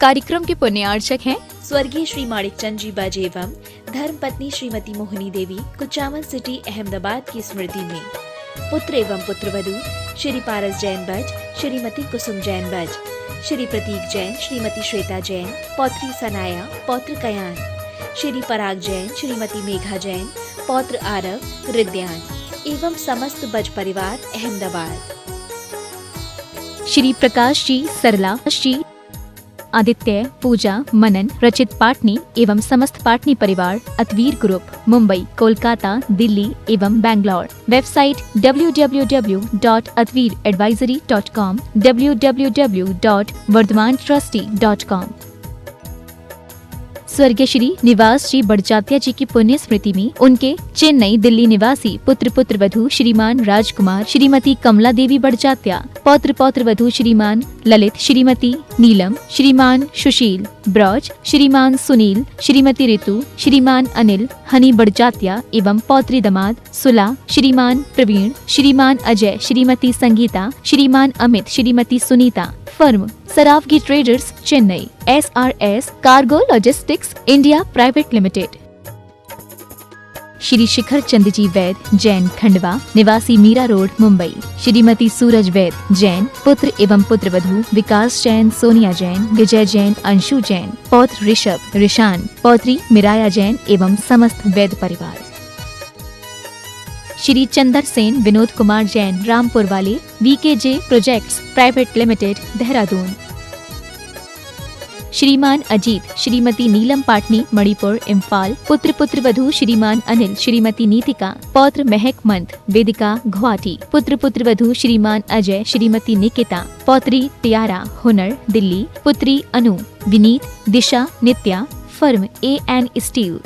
कार्यक्रम के पुण्यार्चक हैं स्वर्गीय श्री माणिकचंद जी बाजे एवं धर्म पत्नी श्रीमती मोहिनी देवी कुचामन सिटी अहमदाबाद की स्मृति में पुत्र एवं पुत्रवधू श्री पारस जैन बज, श्रीमती कुसुम जैन बज, श्री प्रतीक जैन, श्रीमती श्वेता जैन, पौत्री सनाया, पौत्र कयान, श्री पराग जैन, श्रीमती मेघा जैन, पौत्र आरव, रिद्यान एवं समस्त बज परिवार अहमदाबाद। श्री प्रकाश जी, सरला जी, आदित्य, पूजा, मनन, रचित पाटनी एवं समस्त पाटनी परिवार, अतवीर ग्रुप, मुंबई, कोलकाता, दिल्ली एवं बैंगलोर। Website www.atveeradvisory.com, www.vardhamantrusty.com। स्वर्गीय श्री निवास जी बड़जात्या जी की पुण्य स्मृति में उनके चेन्नई, दिल्ली निवासी पुत्र पुत्रवधू श्रीमान राजकुमार, श्रीमती कमला देवी बड़जात्या, पौत्र पौत्रवधू श्रीमान ललित, श्रीमती नीलम, श्रीमान सुशील ब्रज, श्रीमान सुनील, श्रीमती ऋतु, श्रीमान अनिल हनी बड़जात्या एवं पौत्री दमाद सुला, श्रीमान प्रवीण, श्रीमान Ajay, Shrimati Sangeeta, Shriman Amit, Shrimati Sunita. Firm Saraogi traders, Chennai. SRS cargo logistics India private limited. Shri Shikhar Chand ji Vaid, Jain, Khandwa, निवासी मीरा रोड, मुंबई। श्रीमती सूरज वैद, जैन, पुत्र एवं पुत्रवधू विकास जैन, सोनिया जैन, विजय जैन, अंशु जैन, पौत्र ऋषभ, ऋषान, पौत्री मिराया जैन एवं समस्त वैद परिवार। श्री चंदर सेन, विनोद कुमार जैन, रामपुर वाले, VKJ projects private limited, Dehradun. श्रीमान अजीत, श्रीमती नीलम पाटनी, मणिपुर, इम्फाल, पुत्र पुत्रवधू श्रीमान अनिल, श्रीमती नीतिका, पौत्र महक मंत, वेदिका, गुवाहाटी, पुत्र पुत्रवधू श्रीमान अजय, श्रीमती निकिता, पौत्री टियारा, हुनर, दिल्ली, पुत्री Anu, Vineet, Disha, Nitya. Firm AN steel.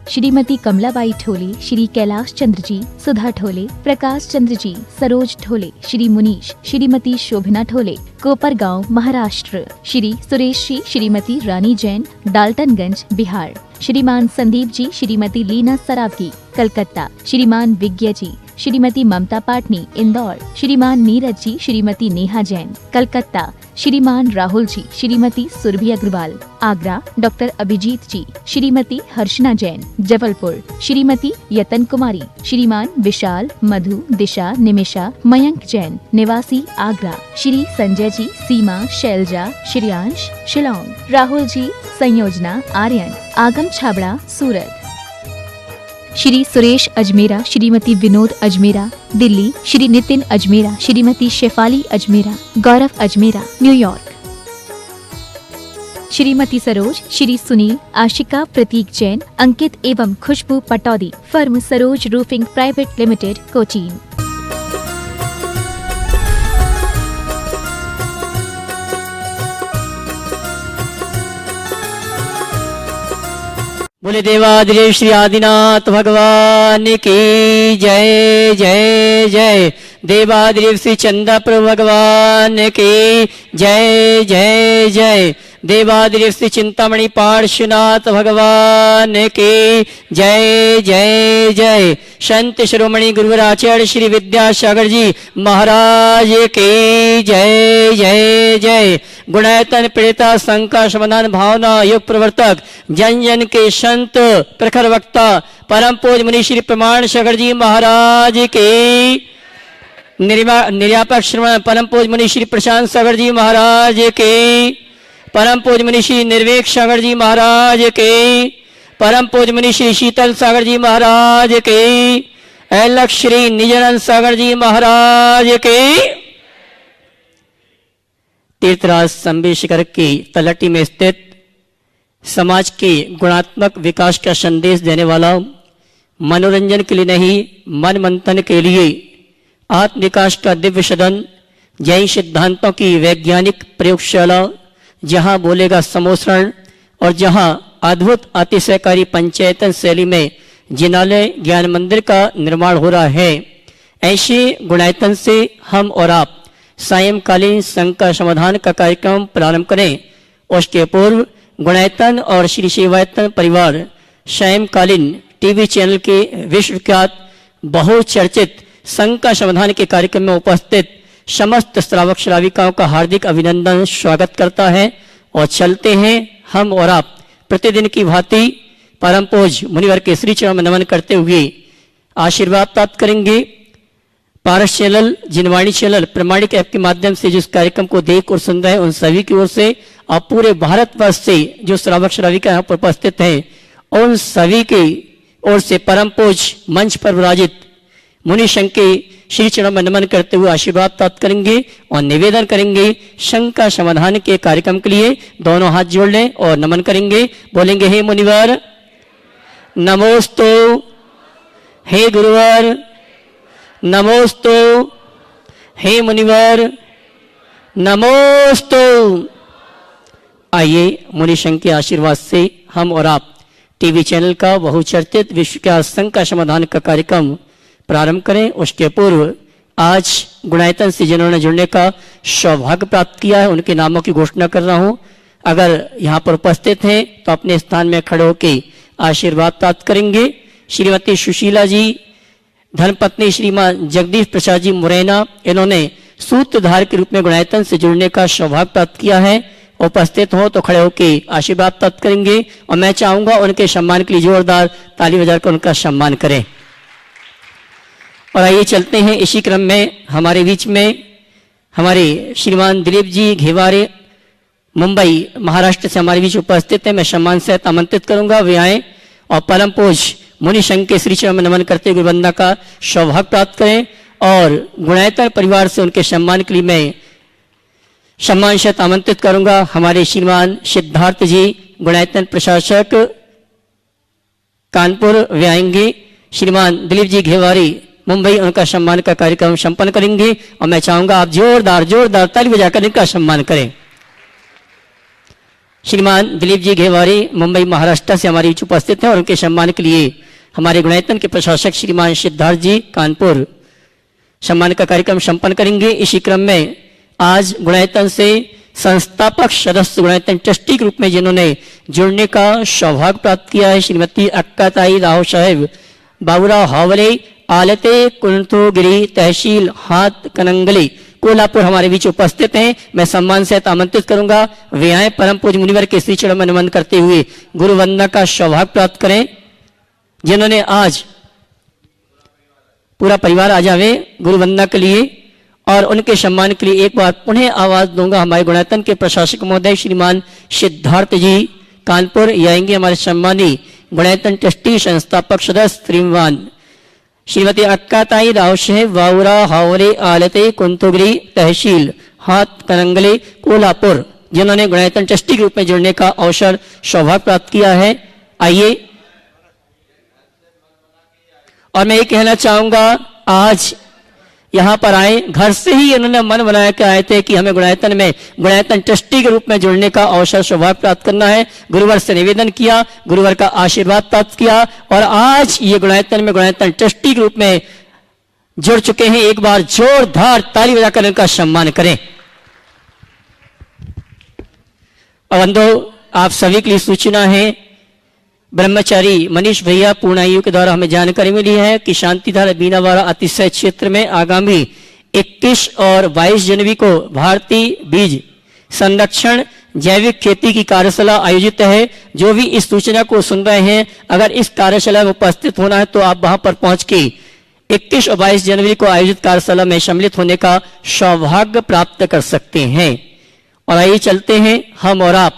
Shrimati Kamlabai Thole, Shri Kailash Chandra ji, Sudha Thole, Prakash Chandra ji, Saroj Thole, Shri Munish, Shrimati Shobhana Thole, Kopargaon, Maharashtra. Shri Suresh ji, Shrimati Rani Jain, Daltonganj, Bihar. Shriman Sandeep जी, श्रीमती लीना सरावगी, कलकत्ता। श्रीमान विज्ञ जी, श्रीमती ममता पाटनी, इंदौर। श्रीमान नीरज जी, श्रीमती नेहा जैन, कलकत्ता। श्रीमान राहुल जी, श्रीमती सुरभि अग्रवाल, आगरा। डॉक्टर अभिजीत जी, श्रीमती हर्षना जैन, जबलपुर। श्रीमती यतन कुमारी, श्रीमान विशाल, मधु, दिशा, निमिषा, मयंक जैन, निवासी आगरा। श्री संजय जी, सीमा, शैलजा, श्रेयांश, शिलोंग। राहुल जी, संयोजना, आर्यन, आगम छाबड़ा, सूरत। श्री सुरेश अजमेरा, श्रीमती विनोद अजमेरा, दिल्ली। श्री नितिन अजमेरा, श्रीमती शेफाली अजमेरा, गौरव अजमेरा, न्यूयॉर्क। श्रीमती सरोज, श्री सुनील, आशिका, प्रतीक जैन, अंकित एवं Khushboo Pataudi. Firm Saroj roofing private limited, Cochin. बोले देवादिदेव श्री आदिनाथ भगवान की जय जय जय। देवादिदेव श्री चंदा प्रभु भगवान की जय जय जय। देवादिदेव श्री चिंतामणि पार्श्वनाथ भगवान की जय जय जय। संत शिरोमणि गुरुवराचार्य श्री विद्यासागर जी महाराज की जय जय जय। गुणायतन पीड़िता शंका समाधान भावना योग प्रवर्तक जन जन के संत प्रखर वक्ता परम पूज्य मुनि श्री प्रमाण सागर जी महाराज की। निर्यापक श्रवण परम पूज्य मुनि श्री प्रशांत सागर जी महाराज के। परम पूज्य मुनि श्री निर्वेक सागर जी महाराज के। परम पूज्य मुनि श्री शीतल सागर जी महाराज के। अलख श्री निजानंद सागर जी महाराज के। तीर्थराज संबेशकर की तलहटी में स्थित समाज के गुणात्मक विकास का संदेश देने वाला, मनोरंजन के लिए नहीं मन मंथन के लिए आत्म विकास का दिव्य सदन, जैन सिद्धांतों की वैज्ञानिक प्रयोगशाला, जहां बोलेगा समोसरण और जहां अद्भुत अतिशयकारी पंचायतन शैली में जिनालय ज्ञान मंदिर का निर्माण हो रहा है। ऐसे गुणायतन से हम और आप सायंकालीन शंका समाधान का कार्यक्रम प्रारंभ करें। उसके पूर्व गुणायतन और श्री सेवायतन परिवार सायंकालीन टीवी चैनल के विश्वविख्यात बहुचर्चित शंका समाधान के कार्यक्रम में उपस्थित समस्त श्रावक श्राविकाओं का हार्दिक अभिनंदन स्वागत करता है। और चलते हैं हम और आप प्रतिदिन की भांति परम पूज्य मुनिवर के श्री चरण में नमन करते हुए आशीर्वाद प्राप्त करेंगे। पारस चैनल, जिनवाणी चैनल, प्रमाणिक ऐप के माध्यम से जिस कार्यक्रम को देख और सुन रहे हैं उन सभी की ओर से और पूरे भारतवर्ष से जो श्रावक श्राविका यहाँ पर उपस्थित हैं उन सभी की ओर से परम पूज्य मंच पर विराजित मुनि संघ के श्री चरण में नमन करते हुए आशीर्वाद प्राप्त करेंगे और निवेदन करेंगे शंका समाधान के कार्यक्रम के लिए दोनों हाथ जोड़ लें और नमन करेंगे। बोलेंगे हे मुनिवर नमोस्तु, हे गुरुवर नमोस्तु, हे मुनिवर नमोस्तु। आइए मुनि संघ के आशीर्वाद से हम और आप टीवी चैनल का बहुचर्चित विश्व का शंका समाधान का कार्यक्रम प्रारंभ करें। उसके पूर्व आज गुणायतन से जिन्होंने जुड़ने का सौभाग्य प्राप्त किया है उनके नामों की घोषणा कर रहा हूं। अगर यहाँ पर उपस्थित हैं तो अपने स्थान में खड़े होकर आशीर्वाद प्राप्त करेंगे। श्रीमती सुशीला जी, धर्मपत्नी श्रीमान जगदीश प्रसाद जी मुरैना, इन्होंने सूत्रधार के रूप में गुणायतन से जुड़ने का सौभाग्य प्राप्त किया है। उपस्थित हो तो खड़े होकर आशीर्वाद प्राप्त करेंगे और मैं चाहूंगा उनके सम्मान के लिए जोरदार ताली बजाकर उनका सम्मान करें। और आइए चलते हैं इसी क्रम में हमारे बीच में हमारे श्रीमान दिलीप जी घेवारे मुंबई महाराष्ट्र से हमारे बीच उपस्थित हैं। मैं सम्मान से आमंत्रित करूंगा वे आए और परम पूज्य मुनि संघ के श्री चरण में नमन करते हुए वंदना का सौभाग्य प्राप्त करें। और गुणायतन परिवार से उनके सम्मान के लिए मैं सम्मान से आमंत्रित करूंगा हमारे श्रीमान सिद्धार्थ जी, गुणायतन प्रशासक कानपुर, वे आएंगे। श्रीमान दिलीप जी घेवारी मुंबई, उनका सम्मान का कार्यक्रम संपन्न करेंगे और मैं चाहूंगा आप जोरदार जोरदार ताली बजाकर इनका सम्मान करें। श्रीमान दिलीप जी घेवारी मुंबई महाराष्ट्र से हमारे बीच उपस्थित हैं और उनके सम्मान के लिए हमारे गुणायतन के प्रशासक श्रीमान सिद्धार्थ जी कानपुर सम्मान का कार्यक्रम संपन्न करेंगे। इसी क्रम में आज गुणायतन से संस्थापक सदस्य गुणायतन ट्रस्टी के रूप में जिन्होंने जुड़ने का सौभाग्य प्राप्त किया है श्रीमती अक्काताई राव साहेब बाबूराव हावले, आलते कुंतुगिरी, तहसील हाथ कनंगली, कोल्हापुर, हमारे बीच उपस्थित हैं। मैं सम्मान से आमंत्रित करूंगा वे आए परम पूज्य मुनिवर के श्री चरण में नमन करते हुए गुरु वंदना का सौभाग्य प्राप्त करें। जिन्होंने आज पूरा परिवार आ जावे गुरु वंदना के लिए और उनके सम्मान के लिए एक बार पुनः आवाज दूंगा हमारे गुणायतन के प्रशासक महोदय श्रीमान सिद्धार्थ जी कानपुर, ये आएंगे। हमारे सम्मानी गुणायतन ट्रस्टी संस्थापक सदस्य श्रीमान श्रीमती अक्काताई राव साहेब वाउरा हावरे, आलते कुंतुगिरी, तहसील हाथ कनंगले, कोल्हापुर, जिन्होंने गुणायतन ट्रस्टी के रूप में जुड़ने का अवसर सौभाग्य प्राप्त किया है। आइए और मैं ये कहना चाहूंगा आज यहाँ पर आए, घर से ही इन्होंने मन बनाया के आए थे कि हमें गुणायतन में गुणायतन ट्रस्टी के रूप में जुड़ने का अवसर सौभाग्य प्राप्त करना है। गुरुवर से निवेदन किया, गुरुवर का आशीर्वाद प्राप्त किया और आज ये गुणायतन में गुणायतन ट्रस्टी के रूप में जुड़ चुके हैं। एक बार जोरदार ताली बजाकर इनका सम्मान करें। और बंधु, आप सभी के लिए सूचना है, ब्रह्मचारी मनीष भैया पूर्णायु के द्वारा हमें जानकारी मिली है कि शांतिधारा बीनावाड़ा अतिशय क्षेत्र में आगामी 21 और 22 जनवरी को भारतीय बीज संरक्षण जैविक खेती की कार्यशाला आयोजित है। जो भी इस सूचना को सुन रहे हैं, अगर इस कार्यशाला में उपस्थित होना है तो आप वहां पर पहुंच के 21 और 22 जनवरी को आयोजित कार्यशाला में सम्मिलित होने का सौभाग्य प्राप्त कर सकते हैं। और आइए चलते हैं हम और आप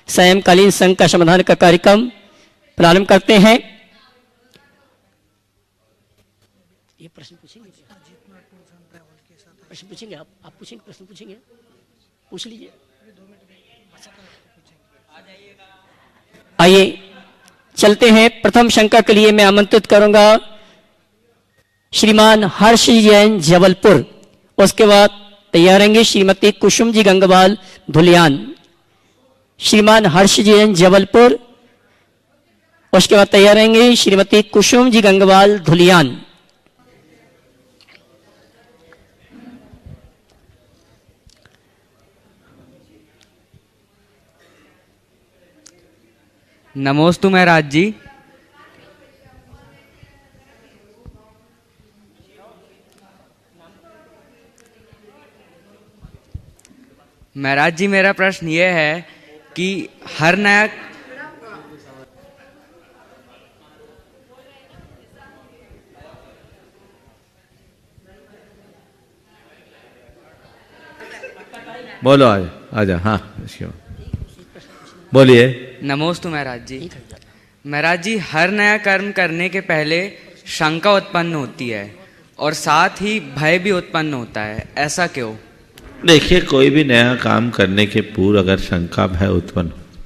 सायंकालीन संघ का समाधान का कार्यक्रम प्रारंभ करते हैं। ये प्रश्न पूछेंगे, प्रश्न पूछेंगे, आप पूछेंगे, प्रश्न पूछेंगे, पूछ लीजिए। आइए चलते हैं। प्रथम शंका के लिए मैं आमंत्रित करूंगा श्रीमान हर्ष जैन जबलपुर, उसके बाद तैयार रहेंगे श्रीमती कुसुम जी गंगवाल धुलियान। श्रीमान हर्ष जैन जबलपुर, उसके बाद तैयार रहेंगे श्रीमती कुसुम जी गंगवाल धुलियान। नमोस्तु महाराज जी। महाराज जी, मेरा प्रश्न ये है कि हर नया बोलो, आजा। हाँ, बोलिए। नमोस्तु महाराज जी। महाराज जी, हर नया कर्म करने के पहले शंका उत्पन्न होती है और साथ ही भय भी उत्पन्न होता है, ऐसा क्यों? देखिए, कोई भी नया काम करने के पूर्व अगर शंका भय उत्पन्न हो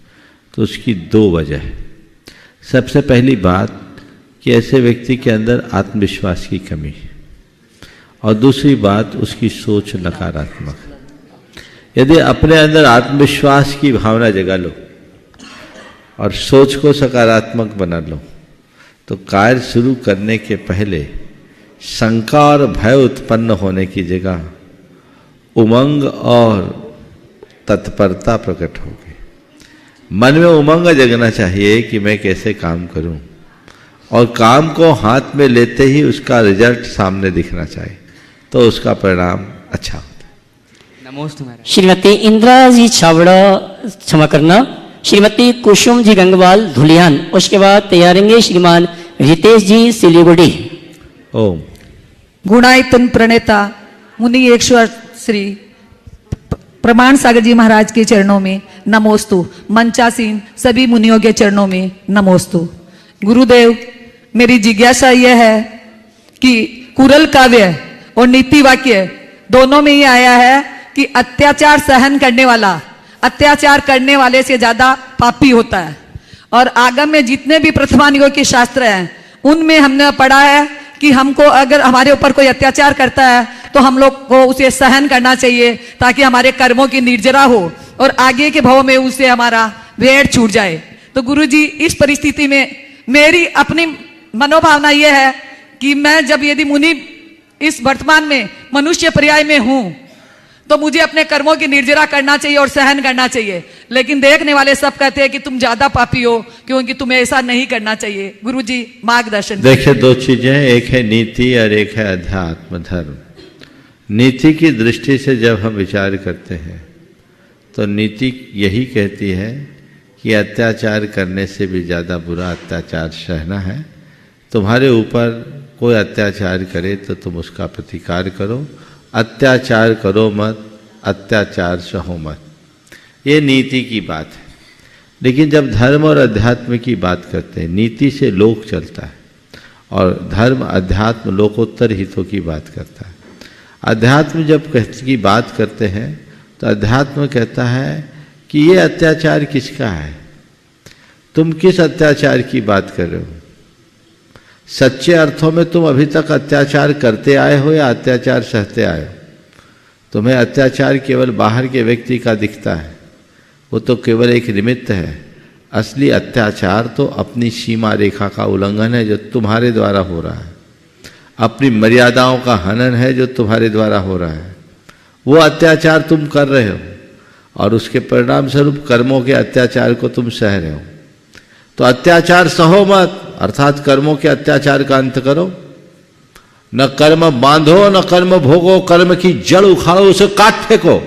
तो उसकी दो वजह है। सबसे पहली बात कि ऐसे व्यक्ति के अंदर आत्मविश्वास की कमी है, और दूसरी बात उसकी सोच नकारात्मक है। यदि अपने अंदर आत्मविश्वास की भावना जगा लो और सोच को सकारात्मक बना लो तो कार्य शुरू करने के पहले शंका और भय उत्पन्न होने की जगह उमंग और तत्परता प्रकट होगी। मन में उमंग जगना चाहिए कि मैं कैसे काम करूं, और काम को हाथ में लेते ही उसका रिजल्ट सामने दिखना चाहिए, तो उसका परिणाम अच्छा होता है। नमोस्तु महाराज। श्रीमती इंदिरा जी छावड़ा, क्षमा करना, श्रीमती कुसुम जी गंगवाल धुलियान, उसके बाद तैयारेंगे श्रीमान रितेश जी सिलीगुड़ी। ओम। गुणायतन प्रणेता मुनि ईश्वर श्री प्रमाण सागर जी महाराज के चरणों में नमोस्तु। मंचासीन सभी मुनियों के चरणों में नमोस्तु। गुरुदेव, मेरी जिज्ञासा यह है कि कुरल काव्य और नीति वाक्य दोनों में ये आया है कि अत्याचार सहन करने वाला अत्याचार करने वाले से ज्यादा पापी होता है, और आगम में जितने भी प्रथमान युग के शास्त्र हैं उनमें हमने पढ़ा है कि हमको अगर हमारे ऊपर कोई अत्याचार करता है तो हम लोग को उसे सहन करना चाहिए ताकि हमारे कर्मों की निर्जरा हो और आगे के भव में उसे हमारा वेड़ छूट जाए। तो गुरुजी, इस परिस्थिति में मेरी अपनी मनोभावना यह है कि मैं जब यदि मुनि इस वर्तमान में मनुष्य पर्याय में हूं तो मुझे अपने कर्मों की निर्जरा करना चाहिए और सहन करना चाहिए, लेकिन देखने वाले सब कहते हैं कि तुम ज्यादा पापी हो क्योंकि तुम्हें ऐसा नहीं करना चाहिए। गुरुजी, मार्गदर्शन। देखिए, दो चीजें हैं, एक है नीति और एक है अध्यात्म धर्म। नीति की दृष्टि से जब हम विचार करते हैं तो नीति यही कहती है कि अत्याचार करने से भी ज़्यादा बुरा अत्याचार सहना है। तुम्हारे ऊपर कोई अत्याचार करे तो तुम उसका प्रतिकार करो, अत्याचार करो मत, अत्याचार सहो मत। ये नीति की बात है। लेकिन जब धर्म और अध्यात्म की बात करते हैं, नीति से लोक चलता है और धर्म अध्यात्म लोकोत्तर हितों की बात करता है। अध्यात्म जब की बात करते हैं तो अध्यात्म कहता है कि ये अत्याचार किसका है, तुम किस अत्याचार की बात कर रहे हो। सच्चे अर्थों में तुम अभी तक अत्याचार करते आए हो या अत्याचार सहते आए हो। तुम्हें अत्याचार केवल बाहर के व्यक्ति का दिखता है, वो तो केवल एक निमित्त है। असली अत्याचार तो अपनी सीमा रेखा का उल्लंघन है जो तुम्हारे द्वारा हो रहा है, अपनी मर्यादाओं का हनन है जो तुम्हारे द्वारा हो रहा है। वो अत्याचार तुम कर रहे हो और उसके परिणाम स्वरूप कर्मों के अत्याचार को तुम सह रहे हो। तो अत्याचार सहो मत, अर्थात कर्मों के अत्याचार का अंत करो। न कर्म बांधो न कर्म भोगो, कर्म की जड़ उखाड़ो, उसे काट फेंको।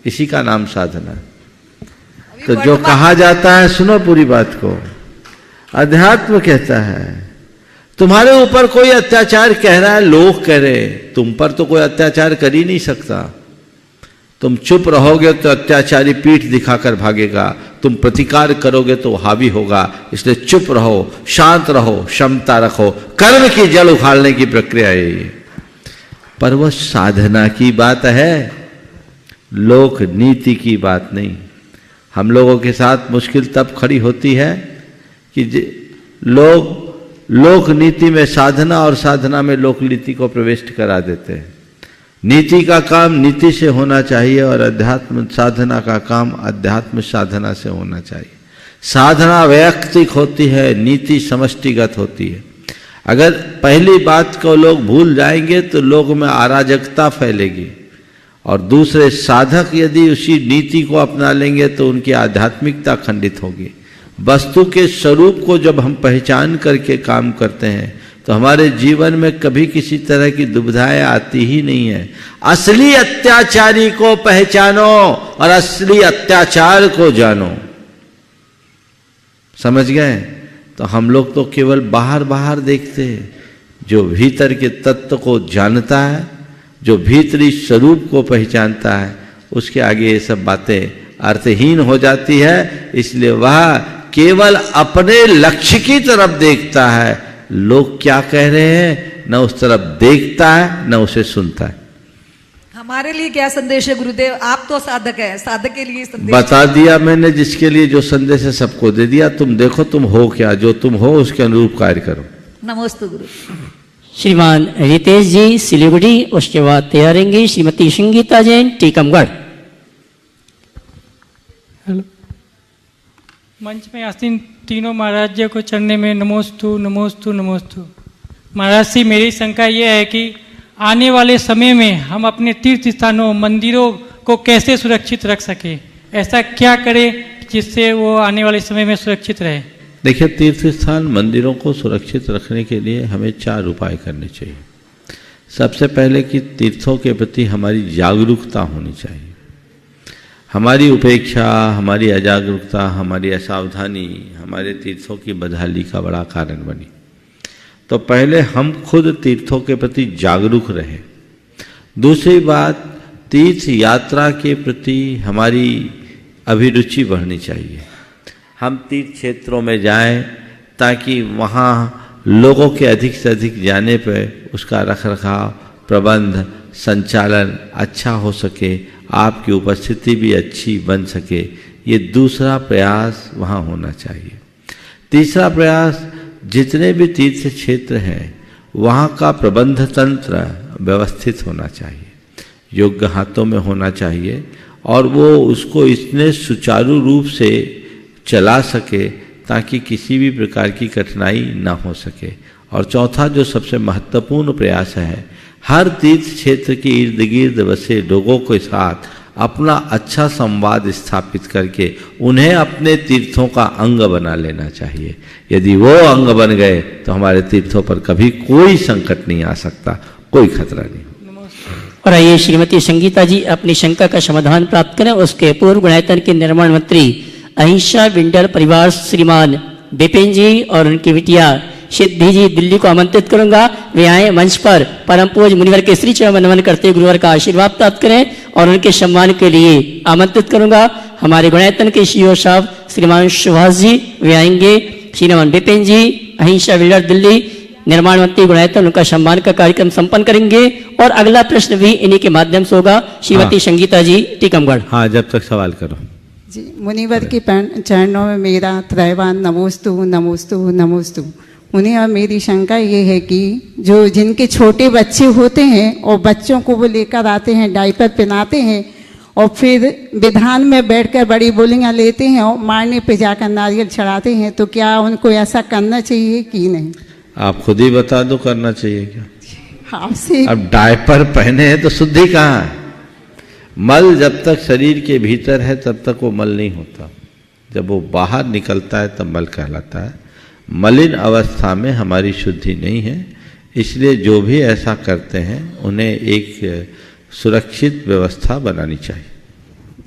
इसी का नाम साधना है। तो जो कहा जाता है, सुनो पूरी बात को, अध्यात्म कहता है तुम्हारे ऊपर कोई अत्याचार कह रहा है, लोग कह रहे, तुम पर तो कोई अत्याचार कर ही नहीं सकता। तुम चुप रहोगे तो अत्याचारी पीठ दिखाकर भागेगा, तुम प्रतिकार करोगे तो हावी होगा। इसलिए चुप रहो, शांत रहो, क्षमता रखो। कर्म की जड़ उखाड़ने की प्रक्रिया है ये, पर वह साधना की बात है, लोक नीति की बात नहीं। हम लोगों के साथ मुश्किल तब खड़ी होती है कि लोक नीति में साधना और साधना में लोक नीति को प्रविष्ट करा देते हैं। नीति का काम नीति से होना चाहिए और अध्यात्म साधना का काम अध्यात्म साधना से होना चाहिए। साधना वैयक्तिक होती है, नीति समष्टिगत होती है। अगर पहली बात को लोग भूल जाएंगे तो लोग में अराजकता फैलेगी, और दूसरे साधक यदि उसी नीति को अपना लेंगे तो उनकी आध्यात्मिकता खंडित होगी। वस्तु के स्वरूप को जब हम पहचान करके काम करते हैं तो हमारे जीवन में कभी किसी तरह की दुविधाएं आती ही नहीं है। असली अत्याचारी को पहचानो और असली अत्याचार को जानो। समझ गए? तो हम लोग तो केवल बाहर बाहर देखते हैं। जो भीतर के तत्व को जानता है, जो भीतरी स्वरूप को पहचानता है, उसके आगे ये सब बातें अर्थहीन हो जाती है। इसलिए वह केवल अपने लक्ष्य की तरफ देखता है, लोग क्या कह रहे हैं न उस तरफ देखता है न उसे सुनता है। हमारे लिए क्या संदेश है गुरुदेव? आप तो साधक है, साधक के लिए संदेश बता दिया मैंने, जिसके लिए जो संदेश है सबको दे दिया। तुम देखो तुम हो क्या, जो तुम हो उसके अनुरूप कार्य करो। नमोस्तु गुरु। श्रीमान रितेश जी सिलीगुड़ी, उसके बाद तैयारेंगी श्रीमती संगीता जैन टीकमगढ़। हेलो, मंच में आसीन तीनों महाराज जी को चढ़ने में नमोस्तु नमोस्तु नमोस्तु। महाराज जी, मेरी शंका ये है कि आने वाले समय में हम अपने तीर्थ स्थानों मंदिरों को कैसे सुरक्षित रख सके, ऐसा क्या करें जिससे वो आने वाले समय में सुरक्षित रहे? देखिए, तीर्थ स्थान मंदिरों को सुरक्षित रखने के लिए हमें 4 उपाय करने चाहिए। सबसे पहले कि तीर्थों के प्रति हमारी जागरूकता होनी चाहिए। हमारी उपेक्षा, हमारी अजागरूकता, हमारी असावधानी हमारे तीर्थों की बदहाली का बड़ा कारण बनी। तो पहले हम खुद तीर्थों के प्रति जागरूक रहें। दूसरी बात, तीर्थ यात्रा के प्रति हमारी अभिरुचि बढ़नी चाहिए। हम तीर्थ क्षेत्रों में जाएं ताकि वहाँ लोगों के अधिक से अधिक जाने पर उसका रखरखाव, प्रबंध, संचालन अच्छा हो सके, आपकी उपस्थिति भी अच्छी बन सके। ये दूसरा प्रयास वहाँ होना चाहिए। तीसरा प्रयास, जितने भी तीर्थ क्षेत्र हैं वहाँ का प्रबंध तंत्र व्यवस्थित होना चाहिए, योग्य हाथों में होना चाहिए और वो उसको इतने सुचारू रूप से चला सके ताकि किसी भी प्रकार की कठिनाई ना हो सके। और चौथा जो सबसे महत्वपूर्ण प्रयास है, हर तीर्थ क्षेत्र के इर्द गिर्द बसे लोगों के साथ अपना अच्छा संवाद स्थापित करके उन्हें अपने तीर्थों का अंग बना लेना चाहिए। यदि वो अंग बन गए तो हमारे तीर्थों पर कभी कोई संकट नहीं आ सकता, कोई खतरा नहीं। और आइए श्रीमती संगीता जी अपनी शंका का समाधान प्राप्त करें। उसके पूर्व गुणायतन के निर्माण मंत्री अहिंसा विंडर परिवार श्रीमान बिपिन जी और उनकी बिटिया सिद्धि जी दिल्ली को आमंत्रित करूंगा। वे आए मंच पर परम पूज्य मुनिवर के श्री चरण नमन करते गुरुवर का आशीर्वाद प्राप्त करें और उनके सम्मान के लिए आमंत्रित करूंगा। हमारे गुणायतन के सीईओ साहब श्रीमान सुभाष जी वे आएंगे। श्रीमान बिपिन जी अहिंसा विंडर दिल्ली निर्माण मंत्री गुणायतन, उनका सम्मान का कार्यक्रम संपन्न करेंगे और अगला प्रश्न भी इन्हीं के माध्यम से होगा। श्रीमती संगीता जी टीकमगढ़। हाँ, जब तक सवाल करो जी। मुनिवर के चरणों में मेरा त्रैवान नमोस्तु नमोस्तु नमोस्तु। मुनिवर, मेरी शंका ये है कि जो जिनके छोटे बच्चे होते हैं और बच्चों को वो लेकर आते हैं, डायपर पहनाते हैं और फिर विधान में बैठकर बड़ी बोलियां लेते हैं और मारने पे जाकर नारियल चढ़ाते हैं, तो क्या उनको ऐसा करना चाहिए कि नहीं? आप खुद ही बता दो, करना चाहिए क्या? आपसे अब डायपर पहने हैं तो शुद्धि कहाँ है? मल जब तक शरीर के भीतर है तब तक वो मल नहीं होता, जब वो बाहर निकलता है तब मल कहलाता है। मलिन अवस्था में हमारी शुद्धि नहीं है, इसलिए जो भी ऐसा करते हैं उन्हें एक सुरक्षित व्यवस्था बनानी चाहिए।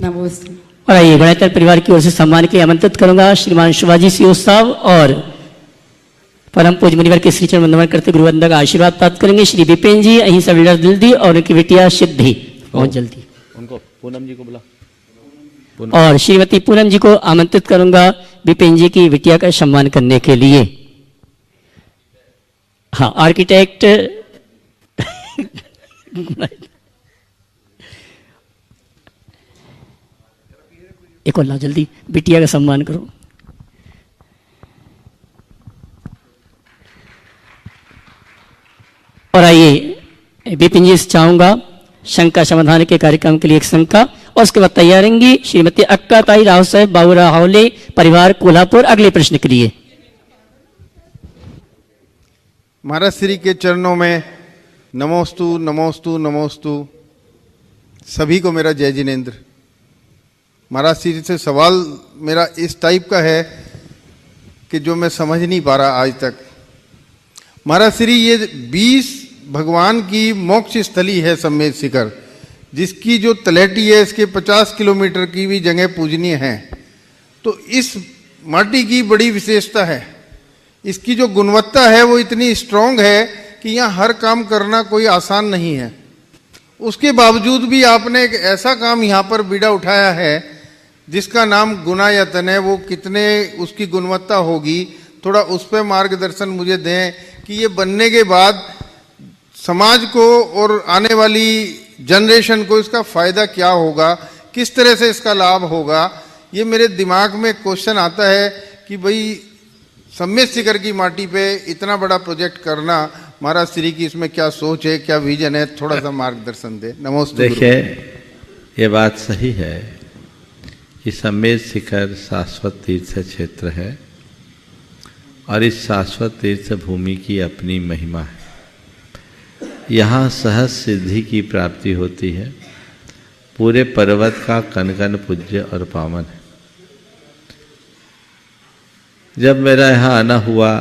नमस्ते। और आइए गुणायतन परिवार की ओर से सम्मान के लिए आमंत्रित करूंगा श्रीमान शिवाजी सीओ साहब और परम पूज्य मुनिवर के श्री चरण नमन करते गुरुवंदन का आशीर्वाद प्राप्त करेंगे। श्री विपिन जी अहिंसा विंडर दिल्ली और उनकी बिटिया सिद्धि बहुत जल्दी उनको पूनम जी को बुला और श्रीमती पूनम जी को आमंत्रित करूंगा विपिन जी की बिटिया का सम्मान करने के लिए। हाँ, आर्किटेक्ट एक और लाओ जल्दी, बिटिया का सम्मान करो। और आइए विपिन जी से चाहूंगा शंका समाधान के कार्यक्रम के लिए एक शंका और उसके बाद तैयारेंगी श्रीमती अक्का ताई राव साहेब बाबूराव हावले परिवार कोल्हापुर अगले प्रश्न के लिए। महाराज श्री के चरणों में नमोस्तु नमोस्तु नमोस्तु। सभी को मेरा जय जिनेन्द्र। महाराज श्री से सवाल मेरा इस टाइप का है कि जो मैं समझ नहीं पा रहा आज तक। महाराज श्री ये 20 भगवान की मोक्ष स्थली है सम्मेद शिखर, जिसकी जो तलहटी है इसके 50 किलोमीटर की भी जगह पूजनीय है। तो इस माटी की बड़ी विशेषता है, इसकी जो गुणवत्ता है वो इतनी स्ट्रांग है कि यहाँ हर काम करना कोई आसान नहीं है। उसके बावजूद भी आपने एक ऐसा काम यहाँ पर बीड़ा उठाया है जिसका नाम गुणायतन है। वो कितने उसकी गुणवत्ता होगी, थोड़ा उस पर मार्गदर्शन मुझे दें कि ये बनने के बाद समाज को और आने वाली जनरेशन को इसका फायदा क्या होगा, किस तरह से इसका लाभ होगा। ये मेरे दिमाग में क्वेश्चन आता है कि भाई सम्मेद शिखर की माटी पे इतना बड़ा प्रोजेक्ट करना, महाराज श्री की इसमें क्या सोच है, क्या विजन है, थोड़ा सा मार्गदर्शन दे। नमस्ते। देखिए, ये बात सही है कि सम्मेद शिखर शाश्वत तीर्थ क्षेत्र है और इस शाश्वत तीर्थ भूमि की अपनी महिमा है। यहाँ सहज सिद्धि की प्राप्ति होती है। पूरे पर्वत का कण कण पूज्य और पावन है। जब मेरा यहाँ आना हुआ,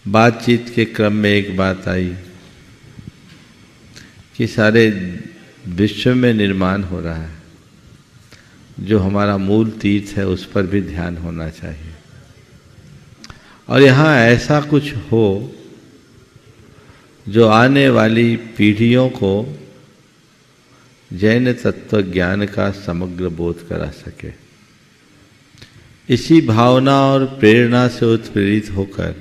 बातचीत के क्रम में एक बात आई कि सारे विश्व में निर्माण हो रहा है, जो हमारा मूल तीर्थ है उस पर भी ध्यान होना चाहिए। और यहाँ ऐसा कुछ हो जो आने वाली पीढ़ियों को जैन तत्व ज्ञान का समग्र बोध करा सके। इसी भावना और प्रेरणा से उत्प्रेरित होकर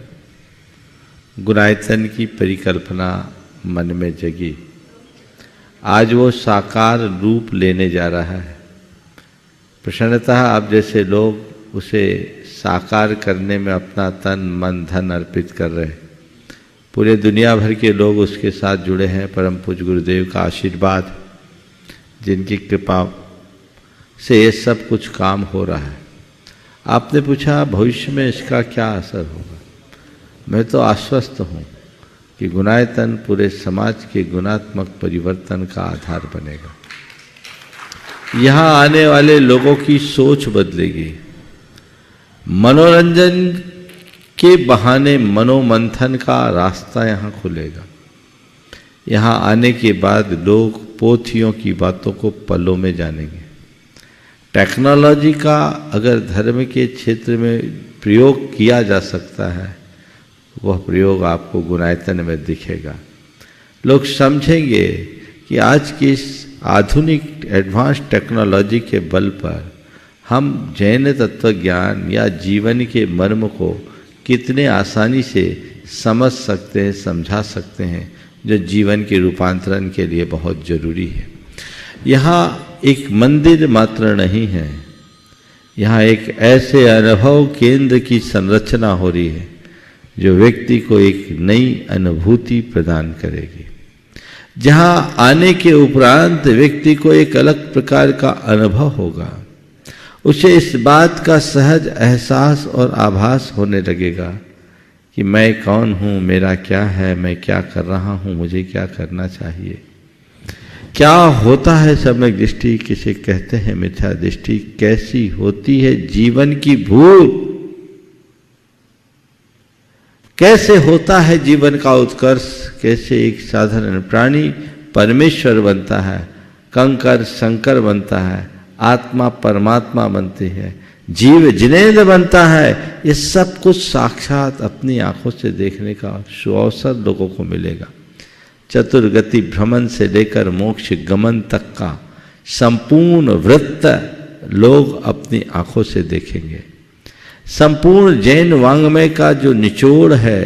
गुणायतन की परिकल्पना मन में जगी। आज वो साकार रूप लेने जा रहा है। प्रसन्नतः आप जैसे लोग उसे साकार करने में अपना तन मन धन अर्पित कर रहे हैं। पूरे दुनिया भर के लोग उसके साथ जुड़े हैं। परम पूज्य गुरुदेव का आशीर्वाद, जिनकी कृपा से ये सब कुछ काम हो रहा है। आपने पूछा भविष्य में इसका क्या असर होगा। मैं तो आश्वस्त हूँ कि गुणायतन पूरे समाज के गुणात्मक परिवर्तन का आधार बनेगा। यहाँ आने वाले लोगों की सोच बदलेगी। मनोरंजन के बहाने मनोमंथन का रास्ता यहाँ खुलेगा। यहाँ आने के बाद लोग पोथियों की बातों को पलों में जानेंगे। टेक्नोलॉजी का अगर धर्म के क्षेत्र में प्रयोग किया जा सकता है, वह प्रयोग आपको गुणायतन में दिखेगा। लोग समझेंगे कि आज की इस आधुनिक एडवांस टेक्नोलॉजी के बल पर हम जैन तत्व ज्ञान या जीवन के मर्म को कितने आसानी से समझ सकते हैं, समझा सकते हैं, जो जीवन के रूपांतरण के लिए बहुत जरूरी है। यहाँ एक मंदिर मात्र नहीं है, यहाँ एक ऐसे अनुभव केंद्र की संरचना हो रही है जो व्यक्ति को एक नई अनुभूति प्रदान करेगी। जहाँ आने के उपरांत व्यक्ति को एक अलग प्रकार का अनुभव होगा। उसे इस बात का सहज एहसास और आभास होने लगेगा कि मैं कौन हूँ, मेरा क्या है, मैं क्या कर रहा हूँ, मुझे क्या करना चाहिए। क्या होता है सम्यक दृष्टि, किसे कहते हैं मिथ्या दृष्टि, कैसी होती है जीवन की भूल, कैसे होता है जीवन का उत्कर्ष, कैसे एक साधारण प्राणी परमेश्वर बनता है, कंकर शंकर बनता है, आत्मा परमात्मा बनती है, जीव जिनेंद्र बनता है। ये सब कुछ साक्षात अपनी आंखों से देखने का सुअवसर लोगों को मिलेगा। चतुर्गति भ्रमण से लेकर मोक्ष गमन तक का संपूर्ण वृत्त लोग अपनी आंखों से देखेंगे। संपूर्ण जैन वांग्मय का जो निचोड़ है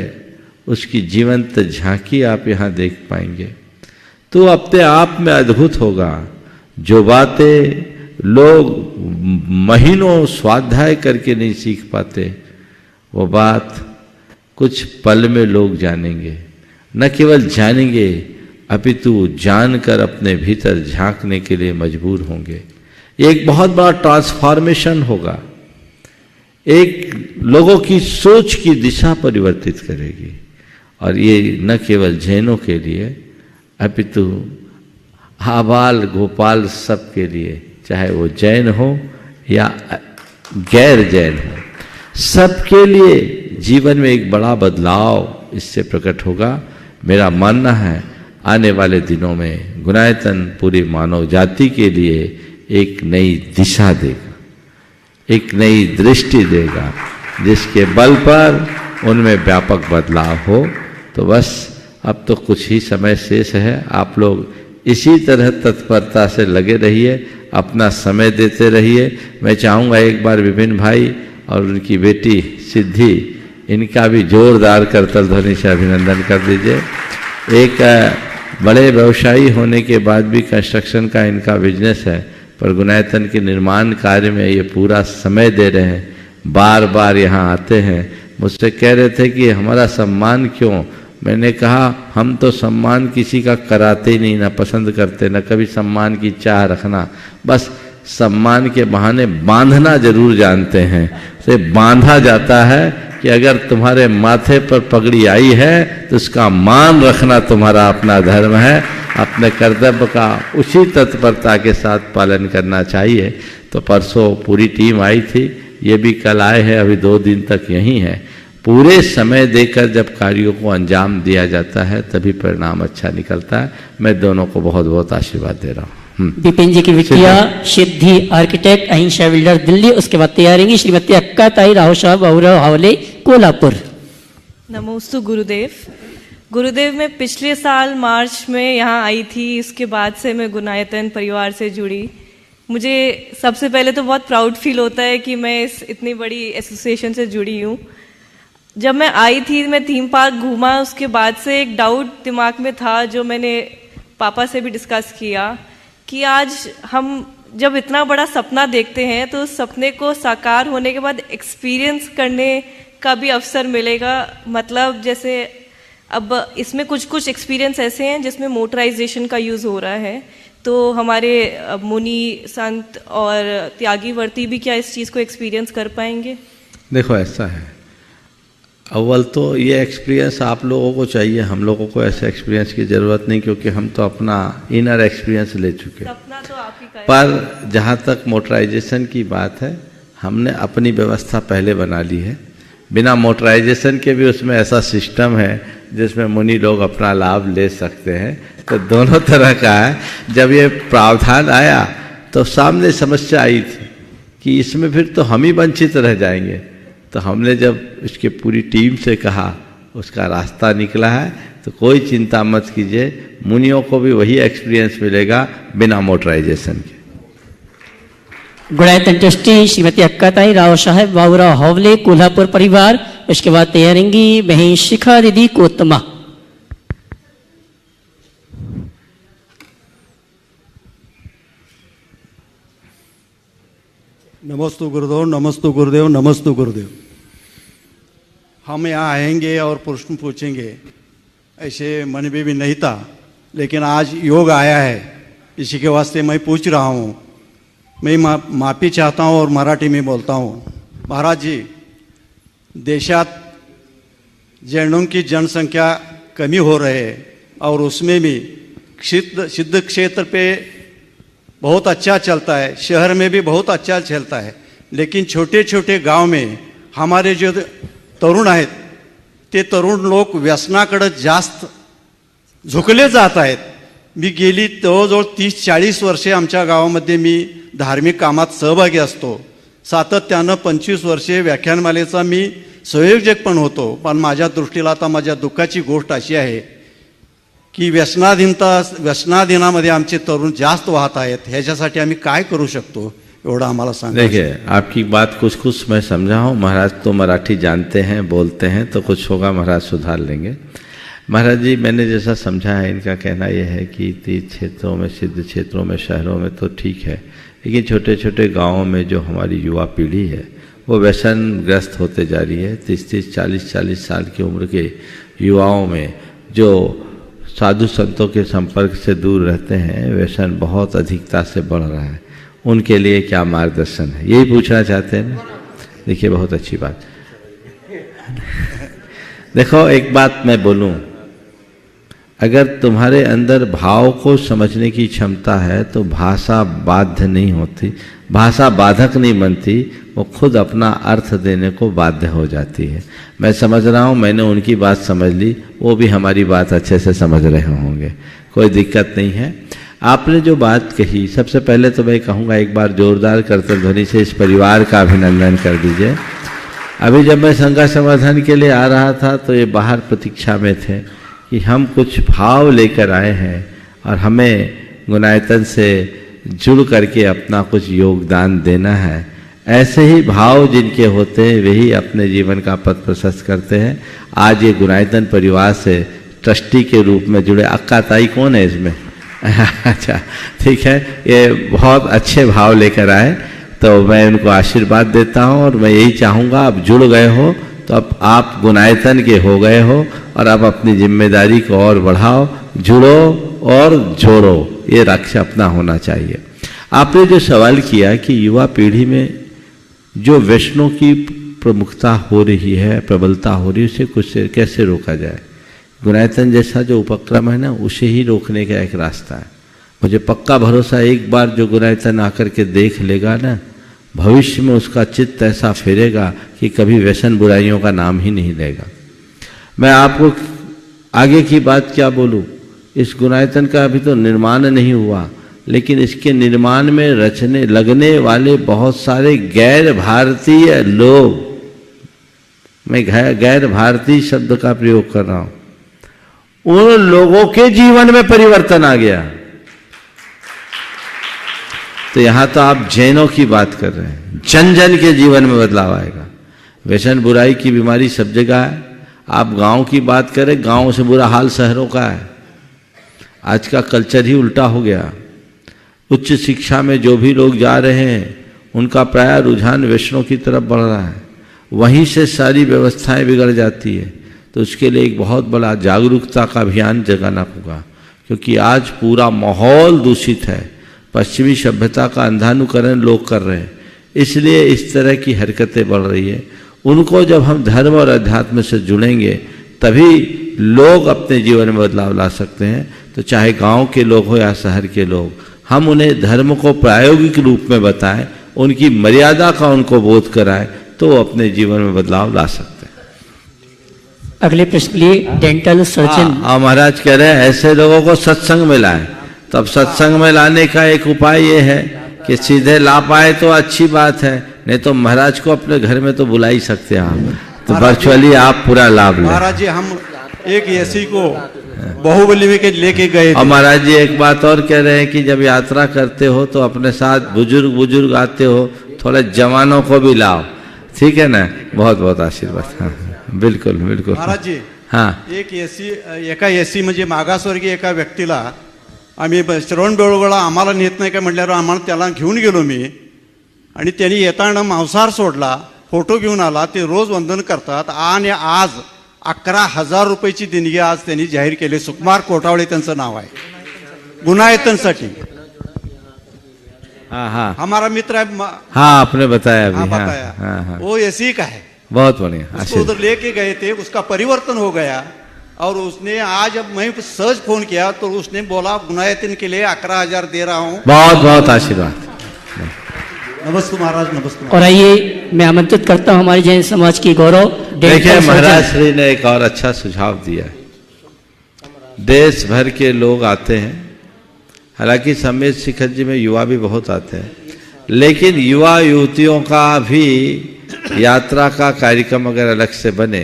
उसकी जीवंत झांकी आप यहाँ देख पाएंगे तो अपने आप में अद्भुत होगा। जो बातें लोग महीनों स्वाध्याय करके नहीं सीख पाते, वो बात कुछ पल में लोग जानेंगे। न केवल जानेंगे अपितु जानकर अपने भीतर झांकने के लिए मजबूर होंगे। एक बहुत बड़ा ट्रांसफॉर्मेशन होगा, एक लोगों की सोच की दिशा परिवर्तित करेगी। और ये न केवल जैनों के लिए अपितु आबाल गोपाल सब के लिए, चाहे वो जैन हो या गैर जैन हो, सबके लिए जीवन में एक बड़ा बदलाव इससे प्रकट होगा। मेरा मानना है आने वाले दिनों में गुणायतन पूरी मानव जाति के लिए एक नई दिशा देगा, एक नई दृष्टि देगा, जिसके बल पर उनमें व्यापक बदलाव हो। तो बस अब तो कुछ ही समय शेष है, आप लोग इसी तरह तत्परता से लगे रहिए, अपना समय देते रहिए। मैं चाहूँगा एक बार विपिन भाई और उनकी बेटी सिद्धि, इनका भी जोरदार करतल ध्वनि से अभिनंदन कर दीजिए। एक बड़े व्यवसायी होने के बाद भी कंस्ट्रक्शन का इनका बिजनेस है, पर गुणायतन के निर्माण कार्य में ये पूरा समय दे रहे हैं, बार बार यहाँ आते हैं। मुझसे कह रहे थे कि हमारा सम्मान क्यों? मैंने कहा हम तो सम्मान किसी का कराते ही नहीं, ना पसंद करते, ना कभी सम्मान की चाह रखना। बस सम्मान के बहाने बांधना जरूर जानते हैं। से बांधा जाता है कि अगर तुम्हारे माथे पर पगड़ी आई है तो उसका मान रखना तुम्हारा अपना धर्म है। अपने कर्तव्य का उसी तत्परता के साथ पालन करना चाहिए। तो परसों पूरी टीम आई थी, ये भी कल आए हैं, अभी 2 दिन तक यहीं है। पूरे समय देकर जब कार्यों को अंजाम दिया जाता है तभी परिणाम अच्छा निकलता है। मैं दोनों को बहुत बहुत आशीर्वाद दे रहा हूँ। विपिन जी की बिटिया सिद्धि आर्किटेक्ट अहिंसा बिल्डर दिल्ली, उसके बाद तैयारी श्रीमती अक्का ताई राव साहब गौरव हावले कोल्हापुर। नमोस्तु गुरुदेव। गुरुदेव मैं पिछले साल मार्च में यहाँ आई थी, इसके बाद से मैं गुणायतन परिवार से जुड़ी। मुझे सबसे पहले तो बहुत प्राउड फील होता है कि मैं इस इतनी बड़ी एसोसिएशन से जुड़ी हूँ। जब मैं आई थी, मैं थीम पार्क घूमा, उसके बाद से एक डाउट दिमाग में था जो मैंने पापा से भी डिस्कस किया कि आज हम जब इतना बड़ा सपना देखते हैं तो उस सपने को साकार होने के बाद एक्सपीरियंस करने का भी अवसर मिलेगा। मतलब जैसे अब इसमें कुछ एक्सपीरियंस ऐसे हैं जिसमें मोटराइजेशन का यूज़ हो रहा है, तो हमारे मुनि संत और त्यागी वर्ती भी क्या इस चीज़ को एक्सपीरियंस कर पाएंगे? देखो ऐसा है, अव्वल तो ये एक्सपीरियंस आप लोगों को चाहिए, हम लोगों को ऐसे एक्सपीरियंस की ज़रूरत नहीं, क्योंकि हम तो अपना इनर एक्सपीरियंस ले चुके हैं। सपना तो आप ही का है। पर जहाँ तक मोटराइजेशन की बात है, हमने अपनी व्यवस्था पहले बना ली है। बिना मोटराइजेशन के भी उसमें ऐसा सिस्टम है जिसमें मुनि लोग अपना लाभ ले सकते हैं। तो दोनों तरह का है। जब ये प्रावधान आया तो सामने समस्या आई थी कि इसमें फिर तो हम ही वंचित रह जाएंगे। तो हमने जब इसके पूरी टीम से कहा, उसका रास्ता निकला है। तो कोई चिंता मत कीजिए, मुनियों को भी वही एक्सपीरियंस मिलेगा बिना मोटराइजेशन के। गुणायतन ट्रस्टी श्रीमती अक्का ताई राव साहब बाबूराव हावले कोल्हापुर परिवार, उसके बाद तैयारेंगी बहन शिखा दीदी कोतमा। नमस्तु गुरुदेव, नमस्तु गुरुदेव, नमस्तु गुरुदेव। हम यहाँ आएंगे और प्रश्न पूछेंगे, ऐसे मन में भी नहीं था, लेकिन आज योग आया है, इसी के वास्ते मैं पूछ रहा हूँ। मैं माफ़ी चाहता हूँ और मराठी में बोलता हूँ। महाराज जी, देशात जैनों की जनसंख्या कमी हो रही है और उसमें भी सिद्ध क्षेत्र पे बहुत अच्छा चलता है, शहर में भी बहुत अच्छा चलता है, लेकिन छोटे छोटे गांव में हमारे जो तरुण आहेत ते तरुण लोक व्यसनाकडे जास्त झुकले जात आहेत। मी गेली जवळजवळ 30-40 वर्षे आमच्या गावामध्ये मी धार्मिक कामात सहभागी असतो। सातत्यानं 25 वर्षे व्याख्यानमालेचा मी संयोजक पण होतो। पण माझ्या दृष्टीला आता माझ्या दुःखाची गोष्ट अशी आहे की व्यसनाधीनामध्ये आमचे तरुण जास्त वाहत आहेत। ह्याच्यासाठी आम्ही काय करू शकतो, एवढा आम्हाला सांगा। देखिए, आपकी बात कुछ मैं समझा हूँ। महाराज तो मराठी जानते हैं, बोलते हैं, तो कुछ होगा महाराज सुधार लेंगे। महाराज जी, मैंने जैसा समझा है, इनका कहना यह है कि तीर्थ क्षेत्रों में, सिद्ध क्षेत्रों में, शहरों में तो ठीक है, लेकिन छोटे छोटे गाँवों में जो हमारी युवा पीढ़ी है वो व्यसनग्रस्त होते जा रही है। 30-30, 40-40 साल की उम्र के युवाओं में जो साधु संतों के संपर्क से दूर रहते हैं, व्यसन बहुत अधिकता से बढ़ रहा है। उनके लिए क्या मार्गदर्शन है, यही पूछना चाहते हैं ना? देखिए, बहुत अच्छी बात। देखो, एक बात मैं बोलूं, अगर तुम्हारे अंदर भाव को समझने की क्षमता है तो भाषा बाध्य नहीं होती, भाषा बाधक नहीं बनती, वो खुद अपना अर्थ देने को बाध्य हो जाती है। मैं समझ रहा हूँ, मैंने उनकी बात समझ ली, वो भी हमारी बात अच्छे से समझ रहे होंगे, कोई दिक्कत नहीं है। आपने जो बात कही, सबसे पहले तो मैं कहूँगा एक बार जोरदार करतल ध्वनि से इस परिवार का अभिनंदन कर दीजिए। अभी जब मैं संघा संवर्धन के लिए आ रहा था तो ये बाहर प्रतीक्षा में थे कि हम कुछ भाव लेकर आए हैं और हमें गुणायतन से जुड़ करके अपना कुछ योगदान देना है। ऐसे ही भाव जिनके होते हैं वही अपने जीवन का पथ प्रशस्त करते हैं। आज ये गुणायतन परिवार से ट्रस्टी के रूप में जुड़े। अक्का ताई कौन है इसमें? अच्छा ठीक है, ये बहुत अच्छे भाव लेकर आए, तो मैं उनको आशीर्वाद देता हूँ और मैं यही चाहूँगा, आप जुड़ गए हो तो अब आप गुणायतन के हो गए हो और अब अपनी जिम्मेदारी को और बढ़ाओ, जुड़ो और जोड़ो, ये लक्ष्य अपना होना चाहिए। आपने जो सवाल किया कि युवा पीढ़ी में जो वैष्णव की प्रमुखता हो रही है, प्रबलता हो रही है, उसे कुछ कैसे रोका जाए। गुणायतन जैसा जो उपक्रम है ना, उसे ही रोकने का एक रास्ता है। मुझे पक्का भरोसा, एक बार जो गुणायतन आकर के देख लेगा ना, भविष्य में उसका चित्त ऐसा फेरेगा कि कभी व्यसन बुराइयों का नाम ही नहीं लेगा। मैं आपको आगे की बात क्या बोलूं, इस गुणायतन का अभी तो निर्माण नहीं हुआ, लेकिन इसके निर्माण में रचने लगने वाले बहुत सारे गैर भारतीय लोग, मैं गैर भारतीय शब्द का प्रयोग कर रहा हूं, उन लोगों के जीवन में परिवर्तन आ गया। तो यहां तो आप जैनों की बात कर रहे हैं, जन जन के जीवन में बदलाव आएगा। व्यसन बुराई की बीमारी सब जगह है। आप गांव की बात करें, गांव से बुरा हाल शहरों का है। आज का कल्चर ही उल्टा हो गया। उच्च शिक्षा में जो भी लोग जा रहे हैं उनका प्राय रुझान वैष्णव की तरफ बढ़ रहा है, वहीं से सारी व्यवस्थाएं बिगड़ जाती है। तो उसके लिए एक बहुत बड़ा जागरूकता का अभियान जगाना होगा, क्योंकि आज पूरा माहौल दूषित है। पश्चिमी सभ्यता का अंधानुकरण लोग कर रहे हैं, इसलिए इस तरह की हरकतें बढ़ रही है। उनको जब हम धर्म और अध्यात्म से जुड़ेंगे तभी लोग अपने जीवन में बदलाव ला सकते हैं। तो चाहे गांव के लोग हो या शहर के लोग, हम उन्हें धर्म को प्रायोगिक रूप में बताएं, उनकी मर्यादा का उनको बोध कराएं, तो वो अपने जीवन में बदलाव ला सकते हैं। अगले प्रश्न लिए डेंटल सर्जन। हाँ, महाराज कह रहे हैं ऐसे लोगों को सत्संग में लाएं। तो अब सत्संग में लाने का एक उपाय ये है कि सीधे ला पाए तो अच्छी बात है, नहीं तो महाराज को अपने घर में तो बुला ही सकते हैं आप, तो वर्चुअली आप पूरा लाभ लें। महाराज जी, हम एक ऐसी को बाहुबली में लेके गए और महाराज जी एक बात और कह रहे हैं कि जब यात्रा करते हो तो अपने साथ बुजुर्ग आते हो, थोड़े जवानों को भी लाओ, ठीक है ना। बहुत बहुत आशीर्वाद। हाँ, बिल्कुल बिल्कुल महाराज जी। हाँ, एका एसी म्हणजे मागासवर्गीय एका व्यक्तीला आम्ही श्रवण बेळगोळा आम्हाला नेत नाही का म्हटल्यावर आम्हाला त्याला घेऊन गेलो मी, आणि त्यांनी येताना मांसाहार सोडला, फोटो घेऊन आला। ते रोज वंदन करतात आणि आज 11,000 रुपयाची देणगी आज त्यांनी जाहीर केली। सुकुमार कोटावळे त्यांचं नाव आहे, गुणायतनसाठी। हाँ हाँ, हमारा मित्र है। हाँ आपने बताया अभी। हाँ, हाँ, बताया। हाँ, हाँ, वो एसी का है। बहुत बढ़िया। उसको उधर लेके गए थे, उसका परिवर्तन हो गया और उसने आज, अब मैं सहज फोन किया तो उसने बोला गुणायतन के लिए 11,000 दे रहा हूँ। बहुत बहुत आशीर्वाद। नमस्ते महाराज, नमस्ते। और आइए मैं आमंत्रित करता हूँ हमारे जैन समाज की गौरव देखिए, महाराज श्री ने एक और अच्छा सुझाव दिया। देश भर के लोग आते हैं, हालांकि समेत शिखर जी में युवा भी बहुत आते हैं, लेकिन युवा युवतियों का भी यात्रा का कार्यक्रम अगर अलग से बने,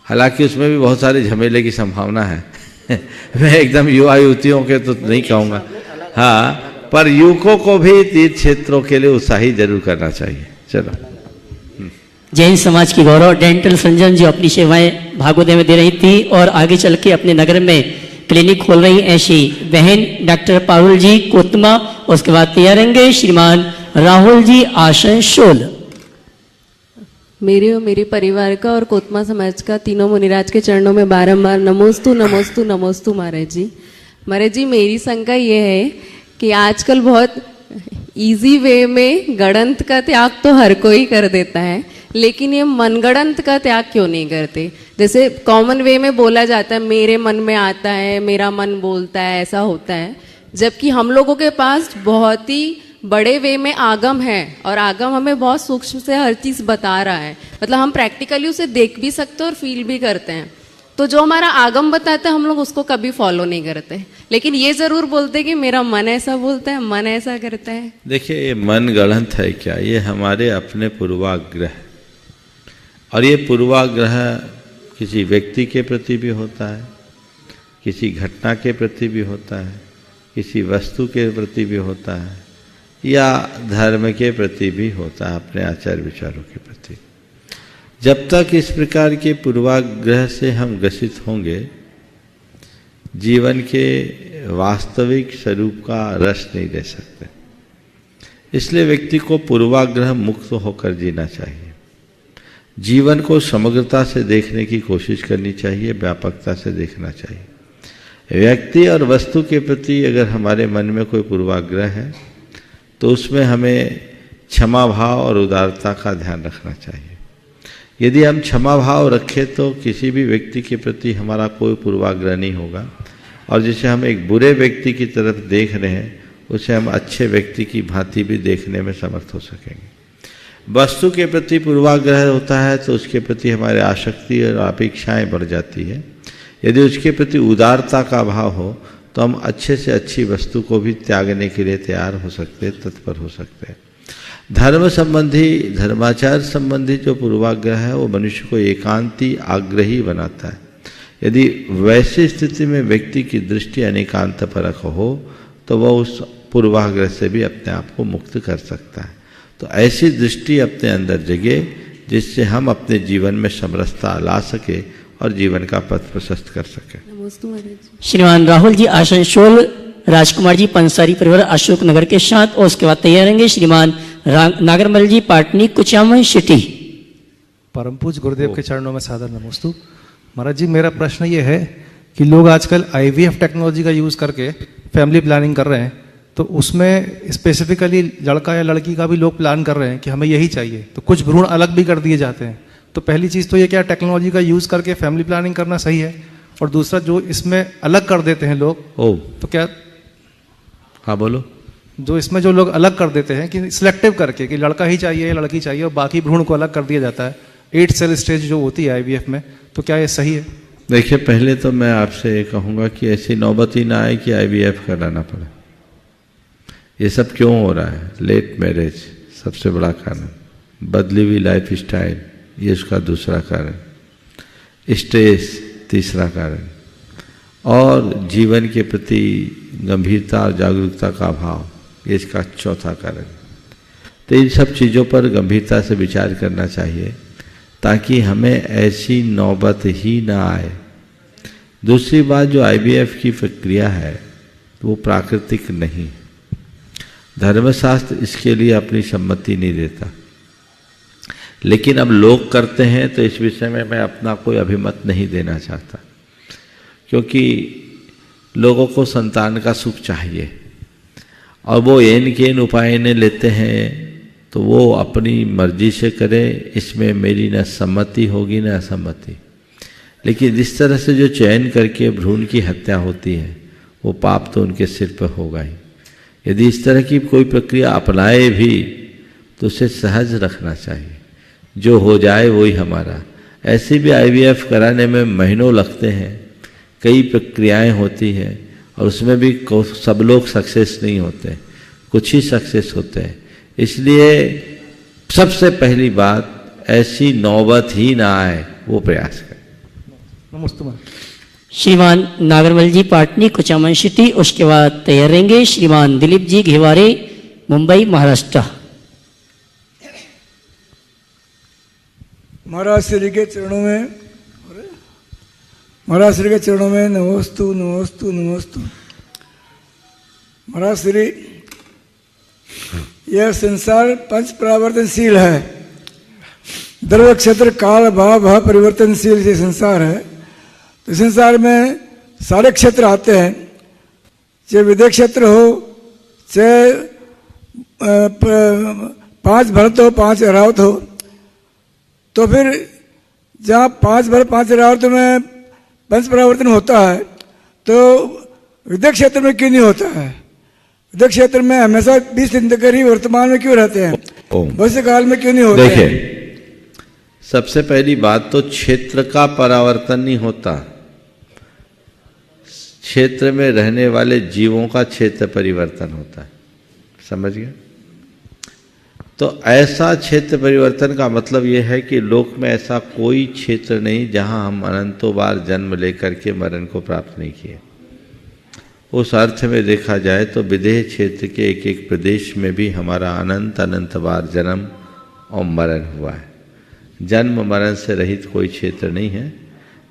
हालांकि उसमें भी बहुत सारे झमेले की संभावना है। मैं एकदम युवा युवतियों के तो नहीं कहूँगा, हाँ, पर युवकों को भी तीर्थ क्षेत्रों के लिए उत्साहित जरूर करना चाहिए। चलो। जैन समाज की गौरव डेंटल सर्जन जो अपनी सेवाएं भागोदय में दे रही थी और आगे चल के अपने नगर में क्लिनिक खोल रही ऐसी बहन डॉक्टर पारुल जी कोतमा, उसके बाद तैयार रहेंगे श्रीमान राहुल जी आसनसोल। मेरे और मेरे परिवार का और कोतमा समाज का तीनों मुनिराज के चरणों में बारंबार नमोस्तु नमोस्तु नमोस्तु महाराज जी। महाराज जी, मेरी शंका ये है कि आजकल बहुत इजी वे में गणंत का त्याग तो हर कोई कर देता है, लेकिन ये मनगढ़ंत का त्याग क्यों नहीं करते? जैसे कॉमन वे में बोला जाता है मेरे मन में आता है, मेरा मन बोलता है, ऐसा होता है, जबकि हम लोगों के पास बहुत ही बड़े वे में आगम है और आगम हमें बहुत सूक्ष्म से हर चीज़ बता रहा है, मतलब हम प्रैक्टिकली उसे देख भी सकते हैं और फील भी करते हैं। तो जो हमारा आगम बताता है हम लोग उसको कभी फॉलो नहीं करते, लेकिन ये ज़रूर बोलते कि मेरा मन ऐसा बोलता है, मन ऐसा करता है। देखिए, ये मन गढ़ंत है क्या? ये हमारे अपने पूर्वाग्रह, और ये पूर्वाग्रह किसी व्यक्ति के प्रति भी होता है, किसी घटना के प्रति भी होता है, किसी वस्तु के प्रति भी होता है, या धर्म के प्रति भी होता है, अपने आचार विचारों के प्रति। जब तक इस प्रकार के पूर्वाग्रह से हम ग्रसित होंगे, जीवन के वास्तविक स्वरूप का रस नहीं ले सकते। इसलिए व्यक्ति को पूर्वाग्रह मुक्त होकर जीना चाहिए। जीवन को समग्रता से देखने की कोशिश करनी चाहिए, व्यापकता से देखना चाहिए। व्यक्ति और वस्तु के प्रति अगर हमारे मन में कोई पूर्वाग्रह है तो उसमें हमें क्षमा भाव और उदारता का ध्यान रखना चाहिए। यदि हम क्षमा भाव रखें तो किसी भी व्यक्ति के प्रति हमारा कोई पूर्वाग्रह नहीं होगा, और जिसे हम एक बुरे व्यक्ति की तरफ देख रहे हैं उसे हम अच्छे व्यक्ति की भांति भी देखने में समर्थ हो सकेंगे। वस्तु के प्रति पूर्वाग्रह होता है तो उसके प्रति हमारी आसक्ति और अपेक्षाएं बढ़ जाती है। यदि उसके प्रति उदारता का भाव हो तो हम अच्छे से अच्छी वस्तु को भी त्यागने के लिए तैयार हो सकते हैं, तत्पर हो सकते हैं। धर्म संबंधी, धर्माचार संबंधी जो पूर्वाग्रह है वो मनुष्य को एकांती आग्रही बनाता है। यदि वैसी स्थिति में व्यक्ति की दृष्टि अनेकांत परक हो तो वह उस पूर्वाग्रह से भी अपने आप को मुक्त कर सकता है। तो ऐसी दृष्टि अपने अंदर जगे जिससे हम अपने जीवन में समरसता ला सके और जीवन का पथ प्रशस्त कर सके। श्रीमान राहुल जी आसनसोल, राजकुमार जी पंसारी परिवार अशोक नगर के साथ, और उसके बाद तैयार रहेंगे श्रीमान नागरमल जी पाटनी कुचामन सिटी। परम पूज्य गुरुदेव के चरणों में सादर नमोस्तु। महाराज जी, मेरा प्रश्न ये है कि लोग आजकल IVF टेक्नोलॉजी का यूज़ करके फैमिली प्लानिंग कर रहे हैं, तो उसमें स्पेसिफिकली लड़का या लड़की का भी लोग प्लान कर रहे हैं कि हमें यही चाहिए, तो कुछ भ्रूण अलग भी कर दिए जाते हैं। तो पहली चीज़ तो ये, क्या टेक्नोलॉजी का यूज़ करके फैमिली प्लानिंग करना सही है? और दूसरा, जो इसमें अलग कर देते हैं लोग, तो क्या, हाँ बोलो, जो इसमें जो लोग अलग कर देते हैं कि सिलेक्टिव करके कि लड़का ही चाहिए या लड़की चाहिए और बाकी भ्रूण को अलग कर दिया जाता है, 8 सेल स्टेज जो होती है IVF में, तो क्या ये सही है? देखिए, पहले तो मैं आपसे ये कहूँगा कि ऐसी नौबत ही ना आए कि IVF कराना पड़े। ये सब क्यों हो रहा है? लेट मैरिज सबसे बड़ा कारण, बदली हुई लाइफ स्टाइल ये उसका दूसरा कारण, स्ट्रेस तीसरा कारण, और जीवन के प्रति गंभीरता और जागरूकता का अभाव ये इसका चौथा कारण। तो इन सब चीज़ों पर गंभीरता से विचार करना चाहिए ताकि हमें ऐसी नौबत ही ना आए। दूसरी बात, जो IVF की प्रक्रिया है वो प्राकृतिक नहीं, धर्मशास्त्र इसके लिए अपनी सम्मति नहीं देता, लेकिन अब लोग करते हैं तो इस विषय में मैं अपना कोई अभिमत नहीं देना चाहता, क्योंकि लोगों को संतान का सुख चाहिए और वो एन के इन उपाय ने लेते हैं, तो वो अपनी मर्जी से करें, इसमें मेरी न सम्मति होगी न असम्मति। लेकिन जिस तरह से जो चयन करके भ्रूण की हत्या होती है वो पाप तो उनके सिर पर होगा ही। यदि इस तरह की कोई प्रक्रिया अपनाए भी तो उसे सहज रखना चाहिए, जो हो जाए वही हमारा। ऐसे भी IVF कराने में महीनों लगते हैं, कई प्रक्रियाएं होती हैं और उसमें भी सब लोग सक्सेस नहीं होते, कुछ ही सक्सेस होते हैं। इसलिए सबसे पहली बात, ऐसी नौबत ही ना आए वो प्रयास करें। नमस्ते। श्रीमान नागरमल जी पाटनी कुचामन सिटी, उसके बाद तैयार रहेंगे श्रीमान दिलीप जी घेवारे मुंबई महाराष्ट्र। महाराज श्री के चरणों में, महाराज श्री के चरणों में नमोस्तु नमोस्तु नमोस्तु। महाराज श्री, यह संसार पंच परावर्तनशील है, द्रव्य क्षेत्र काल भाव परिवर्तनशील ये संसार है। तो संसार में सारे क्षेत्र आते हैं, चाहे विदेश क्षेत्र हो, चाहे 5 भरत हो, 5 अरावत हो, तो फिर जहाँ 5 भर 5 रावर्त में पंच परावर्तन होता है तो विद्या क्षेत्र में क्यों नहीं होता है? विद्या क्षेत्र में हमेशा 20 तीर्थंकर ही वर्तमान में क्यों रहते हैं, भविष्य काल में क्यों नहीं होते हैं? देखिए, सबसे पहली बात तो क्षेत्र का परावर्तन नहीं होता, क्षेत्र में रहने वाले जीवों का क्षेत्र परिवर्तन होता है। समझ गए? तो ऐसा क्षेत्र परिवर्तन का मतलब यह है कि लोक में ऐसा कोई क्षेत्र नहीं जहां हम अनंतों बार जन्म लेकर के मरण को प्राप्त नहीं किए। उस अर्थ में देखा जाए तो विदेह क्षेत्र के एक एक प्रदेश में भी हमारा अनंत अनंत बार जन्म और मरण हुआ है। जन्म मरण से रहित कोई क्षेत्र नहीं है।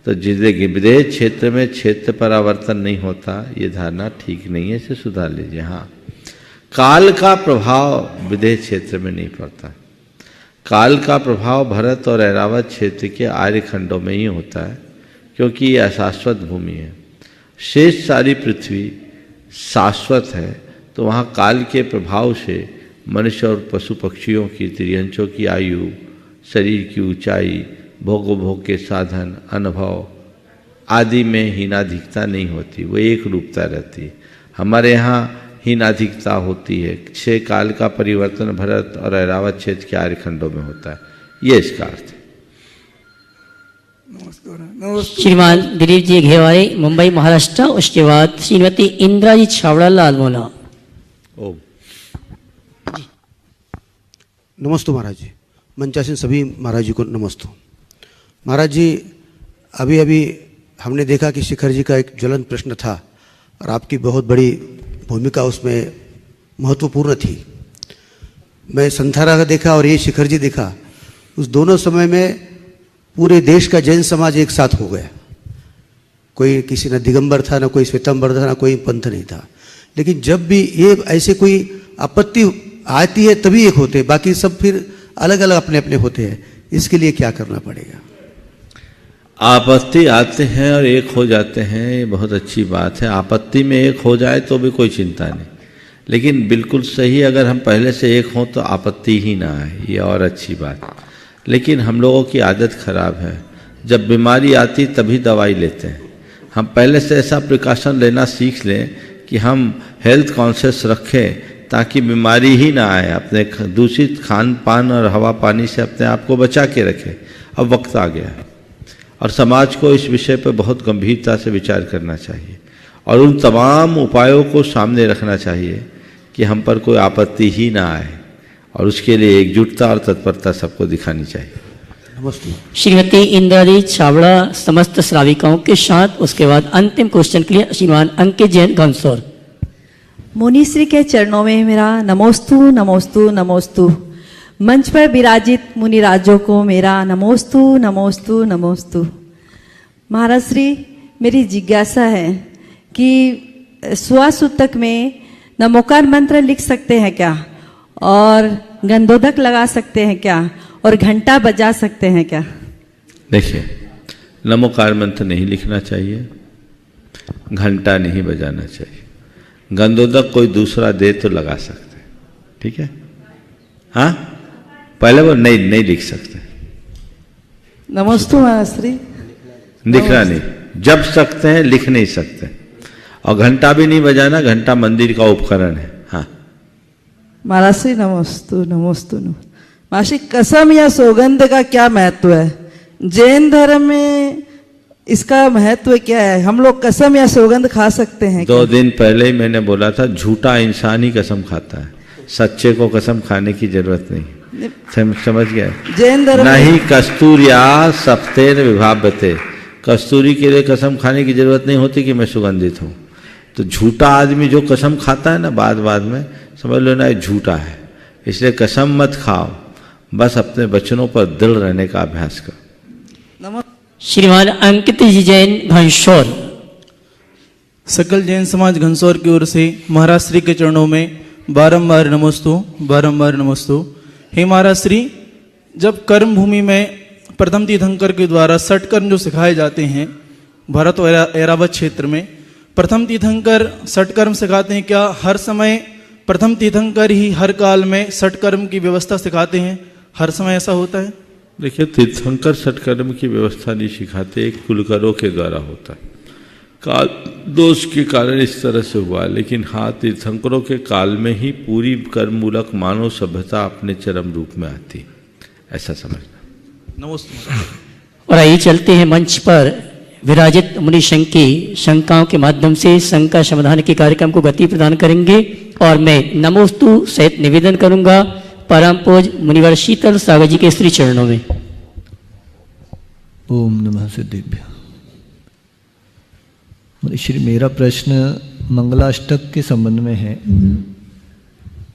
तो जिस विदेह क्षेत्र में क्षेत्र परावर्तन नहीं होता, ये धारणा ठीक नहीं है, इसे सुधार लीजिए। हाँ, काल का प्रभाव विदेह क्षेत्र में नहीं पड़ता। काल का प्रभाव भरत और ऐरावत क्षेत्र के आर्य खंडों में ही होता है, क्योंकि ये अशाश्वत भूमि है। शेष सारी पृथ्वी शाश्वत है, तो वहाँ काल के प्रभाव से मनुष्य और पशु पक्षियों की, तिर्यंचों की आयु, शरीर की ऊंचाई, भोगोभोग के साधन, अनुभव आदि में हीनाधिकता नहीं होती, वो एक रूपता रहती है। हमारे यहाँ हीनाधिकता होती है। 6 काल का परिवर्तन भरत और ऐरावत क्षेत्र के आर्य खंडों में होता है, ये इसका अर्थ है। श्रीमान दिलीप जी घेवारे, मुंबई महाराष्ट्र। उसके बाद श्रीमती इंद्राजी छावड़ा लालमोला। ओम नमस्ते महाराज जी, मंचासीन सभी महाराज जी को नमस्ते। महाराज जी, अभी अभी हमने देखा कि शिखर जी का एक ज्वलंत प्रश्न था और आपकी बहुत बड़ी भूमिका उसमें महत्वपूर्ण थी। मैं संथारा का देखा और ये शिखर जी देखा, उस दोनों समय में पूरे देश का जैन समाज एक साथ हो गया। कोई किसी न दिगंबर था, न कोई श्वेतंबर था, न कोई पंथ नहीं था। लेकिन जब भी ये ऐसे कोई आपत्ति आती है तभी एक होते हैं, बाकी सब फिर अलग अलग अपने अपने होते हैं। इसके लिए क्या करना पड़ेगा? आपत्ति आते हैं और एक हो जाते हैं, ये बहुत अच्छी बात है। आपत्ति में एक हो जाए तो भी कोई चिंता नहीं, लेकिन बिल्कुल सही, अगर हम पहले से एक हों तो आपत्ति ही ना आए, ये और अच्छी बात। लेकिन हम लोगों की आदत खराब है, जब बीमारी आती तभी दवाई लेते हैं। हम पहले से ऐसा प्रिकॉशन लेना सीख लें कि हम हेल्थ कॉन्शियस रखें ताकि बीमारी ही ना आए, अपने दूषित खान पान और हवा पानी से अपने आप को बचा के रखें। अब वक्त आ गया है और समाज को इस विषय पर बहुत गंभीरता से विचार करना चाहिए और उन तमाम उपायों को सामने रखना चाहिए कि हम पर कोई आपत्ति ही ना आए, और उसके लिए एकजुटता और तत्परता सबको दिखानी चाहिए। नमस्ते। श्रीमती इंद्राजी छावड़ा समस्त श्राविकाओं के साथ। उसके बाद अंतिम क्वेश्चन के लिए श्रीमान अंकित जैन घनसौर। मुनिश्री के चरणों में मेरा नमोस्तु नमोस्तु नमोस्तु। मंच पर विराजित मुनिराजों को मेरा नमोस्तु नमोस्तु नमोस्तु। महाराज श्री, मेरी जिज्ञासा है कि स्वासूतक में नमोकार मंत्र लिख सकते हैं क्या, और गंधोदक लगा सकते हैं क्या, और घंटा बजा सकते हैं क्या? देखिए, नमोकार मंत्र नहीं लिखना चाहिए, घंटा नहीं बजाना चाहिए। गंधोदक कोई दूसरा दे तो लगा सकते हैं, ठीक है। हाँ, पहले वो नहीं लिख सकते। नमोस्तु महाश्री। लिखना नहीं, जप सकते हैं, लिख नहीं सकते। और घंटा भी नहीं बजाना, घंटा मंदिर का उपकरण है। हाँ महाराज श्री, नमोस्तु नमोस्तु। महाश्री, कसम या सौगंध का क्या महत्व है? जैन धर्म में इसका महत्व क्या है? हम लोग कसम या सौगंध खा सकते हैं? 2 दिन पहले ही मैंने बोला था, झूठा इंसान ही कसम खाता है, सच्चे को कसम खाने की जरूरत नहीं। समझ गया? जैन धर्म नहीं कस्तूरिया सप्तेन विभाव्यते, कस्तूरी के लिए कसम खाने की जरूरत नहीं होती कि मैं सुगंधित हूँ। तो झूठा आदमी जो कसम खाता है ना बाद में, समझ लो ना, ये झूठा है। इसलिए कसम मत खाओ, बस अपने वचनों पर दृढ़ रहने का अभ्यास करो। श्रीमान अंकित जी जैन घनसौर। सकल जैन समाज घनसौर की ओर से महाराज श्री के चरणों में बारंबार नमोस्तु, बारंबार नमोस्तु। हे महाराज श्री, जब कर्म भूमि में प्रथम तीर्थंकर के द्वारा षटकर्म जो सिखाए जाते हैं भरत और ऐरावत क्षेत्र में, प्रथम तीर्थंकर षटकर्म सिखाते हैं, क्या हर समय प्रथम तीर्थंकर ही हर काल में षटकर्म की व्यवस्था सिखाते हैं? हर समय ऐसा होता है? देखिए, तीर्थंकर सत्कर्म की व्यवस्था नहीं सिखाते, एक कुलकरों के द्वारा होता है। काल दोष के कारण इस तरह से हुआ, लेकिन हाँ, तीर्थंकरों के काल में ही पूरी कर्ममूलक मानव सभ्यता अपने चरम रूप में आती, ऐसा समझना। नमस्ते। और आइए चलते हैं मंच पर विराजित मुनि संघ की शंकाओं के माध्यम से शंका समाधान के कार्यक्रम को गति प्रदान करेंगे। और मैं नमोस्तु सहित निवेदन करूंगा परम पूज मुनिवर शीतल सागर जी के श्री चरणों में। ओम नमः सिद्धेभ्य। श्री, मेरा प्रश्न मंगलाष्टक के संबंध में है।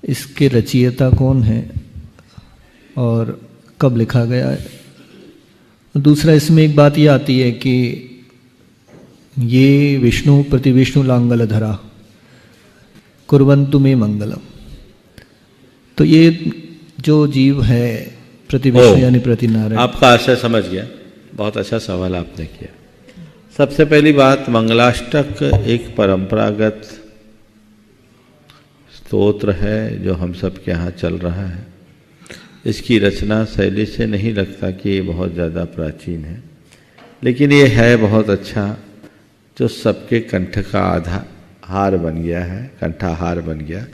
इसके रचयिता कौन है और कब लिखा गया है? दूसरा, इसमें एक बात ये आती है कि ये विष्णु प्रति विष्णु लांगल धरा कुर्वन्तु मे मंगलम, तो ये जो जीव है प्रति विष्णु यानी प्रति नारायण। आपका आशय समझ गया, बहुत अच्छा सवाल आपने किया। सबसे पहली बात, मंगलाष्टक एक परंपरागत स्तोत्र है जो हम सब के यहाँ चल रहा है। इसकी रचना शैली से नहीं लगता कि ये बहुत ज़्यादा प्राचीन है, लेकिन ये है बहुत अच्छा, जो सबके कंठ का हार बन गया है, कंठाहार बन गया,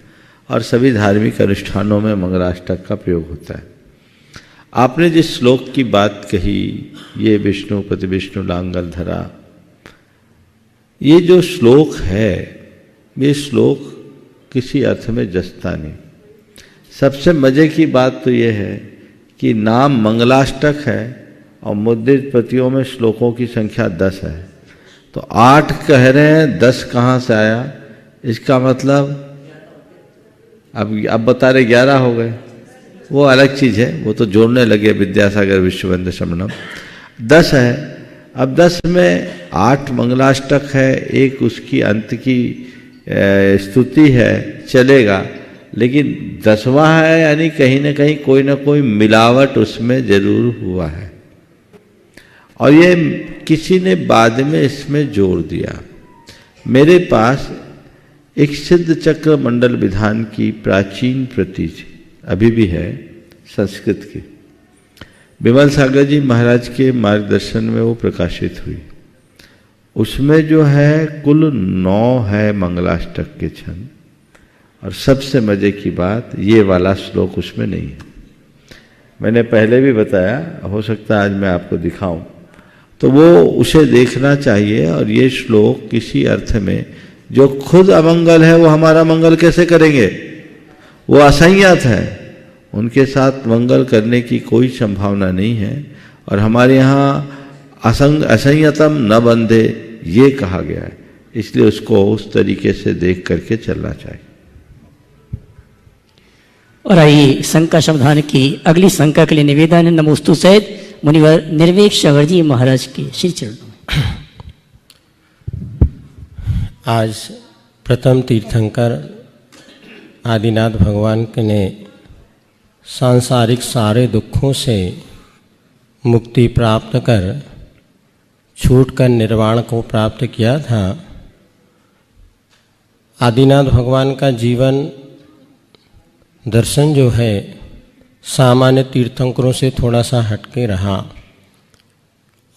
और सभी धार्मिक अनुष्ठानों में मंगलाष्टक का प्रयोग होता है। आपने जिस श्लोक की बात कही, ये विष्णु प्रति विष्णु लांगल धरा, ये जो श्लोक है, ये श्लोक किसी अर्थ में जचता नहीं। सबसे मज़े की बात तो ये है कि नाम मंगलाष्टक है और मुद्रित प्रतियों में श्लोकों की संख्या 10 है, तो 8 कह रहे हैं, 10 कहाँ से आया? इसका मतलब अब बता रहे 11 हो गए, वो अलग चीज़ है, वो तो जोड़ने लगे विद्यासागर विश्ववंद्य शमनम। 10 है, अब 10 में 8 मंगलाष्टक है, एक उसकी अंत की स्तुति है, चलेगा, लेकिन 10वां है, यानी कहीं ना कहीं कोई ना कोई मिलावट उसमें जरूर हुआ है, और ये किसी ने बाद में इसमें जोड़ दिया। मेरे पास एक सिद्ध चक्र मंडल विधान की प्राचीन प्रति अभी भी है, संस्कृत की, विमल सागर जी महाराज के मार्गदर्शन में वो प्रकाशित हुई। उसमें जो है कुल 9 है मंगलाष्टक के छंद, और सबसे मजे की बात, ये वाला श्लोक उसमें नहीं है। मैंने पहले भी बताया, हो सकता है आज मैं आपको दिखाऊं, तो वो उसे देखना चाहिए। और ये श्लोक किसी अर्थ में, जो खुद अमंगल है वो हमारा मंगल कैसे करेंगे? वो असंयत है, उनके साथ मंगल करने की कोई संभावना नहीं है। और हमारे यहाँ असंयतम न बंधे, ये कहा गया है, इसलिए उसको उस तरीके से देख करके चलना चाहिए। और आइए शंका समाधान की अगली शंका के लिए निवेदन नमोस्तु सहित मुनिवर निर्वेक सागर जी महाराज के श्री चरणों में। आज प्रथम तीर्थंकर आदिनाथ भगवान ने सांसारिक सारे दुखों से मुक्ति प्राप्त कर छूटकर निर्वाण को प्राप्त किया था। आदिनाथ भगवान का जीवन दर्शन जो है सामान्य तीर्थंकरों से थोड़ा सा हटके रहा,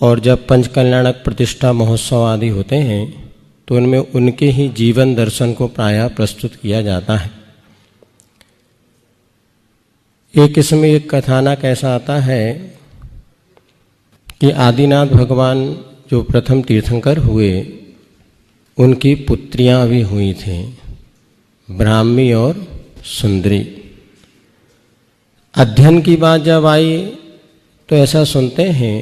और जब पंचकल्याणक प्रतिष्ठा महोत्सव आदि होते हैं तो उनमें उनके ही जीवन दर्शन को प्रायः प्रस्तुत किया जाता है। एक इसमें एक कथानक ऐसा आता है कि आदिनाथ भगवान जो प्रथम तीर्थंकर हुए, उनकी पुत्रियां भी हुई थीं, ब्राह्मी और सुंदरी। अध्ययन की बात जब आई तो ऐसा सुनते हैं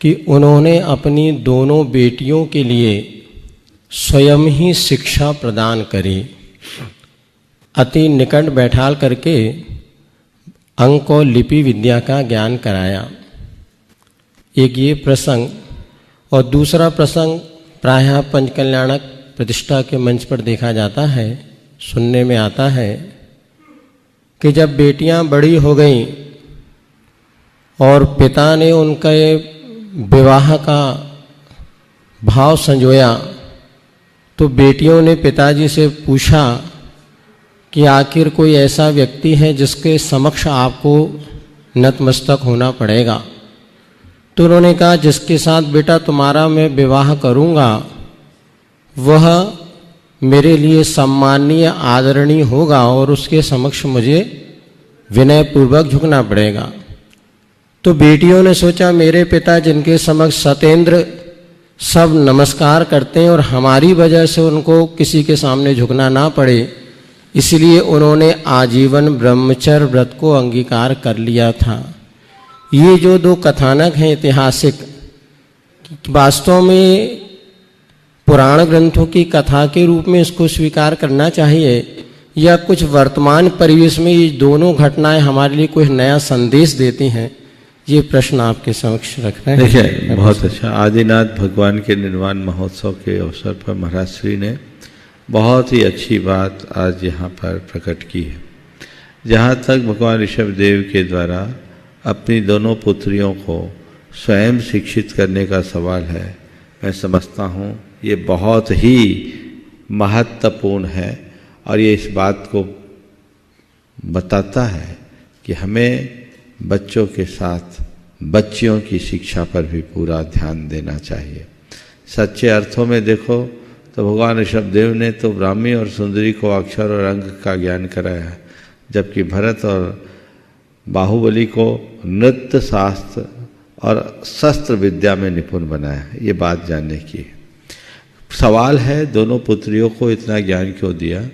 कि उन्होंने अपनी दोनों बेटियों के लिए स्वयं ही शिक्षा प्रदान करी, अति निकट बैठाल करके अंक और लिपि विद्या का ज्ञान कराया। एक ये प्रसंग, और दूसरा प्रसंग प्रायः पंचकल्याणक प्रतिष्ठा के मंच पर देखा जाता है, सुनने में आता है कि जब बेटियां बड़ी हो गईं और पिता ने उनके विवाह का भाव संजोया, तो बेटियों ने पिताजी से पूछा कि आखिर कोई ऐसा व्यक्ति है जिसके समक्ष आपको नतमस्तक होना पड़ेगा। तो उन्होंने कहा जिसके साथ बेटा तुम्हारा मैं विवाह करूँगा वह मेरे लिए सम्मानीय आदरणीय होगा और उसके समक्ष मुझे विनयपूर्वक झुकना पड़ेगा। तो बेटियों ने सोचा मेरे पिता जिनके समक्ष सतेंद्र सब नमस्कार करते हैं और हमारी वजह से उनको किसी के सामने झुकना ना पड़े, इसलिए उन्होंने आजीवन ब्रह्मचर्य व्रत को अंगीकार कर लिया था। ये जो दो कथानक हैं ऐतिहासिक, वास्तव में पुराण ग्रंथों की कथा के रूप में इसको स्वीकार करना चाहिए या कुछ वर्तमान परिवेश में ये दोनों घटनाएं हमारे लिए कोई नया संदेश देती हैं, ये प्रश्न आपके समक्ष रख रहे हैं। देखिए, बहुत अच्छा। आदिनाथ भगवान के निर्वाण महोत्सव के अवसर पर महाराज श्री ने बहुत ही अच्छी बात आज यहाँ पर प्रकट की है। जहाँ तक भगवान ऋषभदेव के द्वारा अपनी दोनों पुत्रियों को स्वयं शिक्षित करने का सवाल है, मैं समझता हूँ ये बहुत ही महत्वपूर्ण है और ये इस बात को बताता है कि हमें बच्चों के साथ बच्चियों की शिक्षा पर भी पूरा ध्यान देना चाहिए। सच्चे अर्थों में देखो तो भगवान ऋषभदेव ने तो ब्राह्मी और सुंदरी को अक्षर और अंक का ज्ञान कराया, जबकि भरत और बाहुबली को नृत्य शास्त्र और शस्त्र विद्या में निपुण बनाया। ये बात जानने की है। सवाल है दोनों पुत्रियों को इतना ज्ञान क्यों दिया?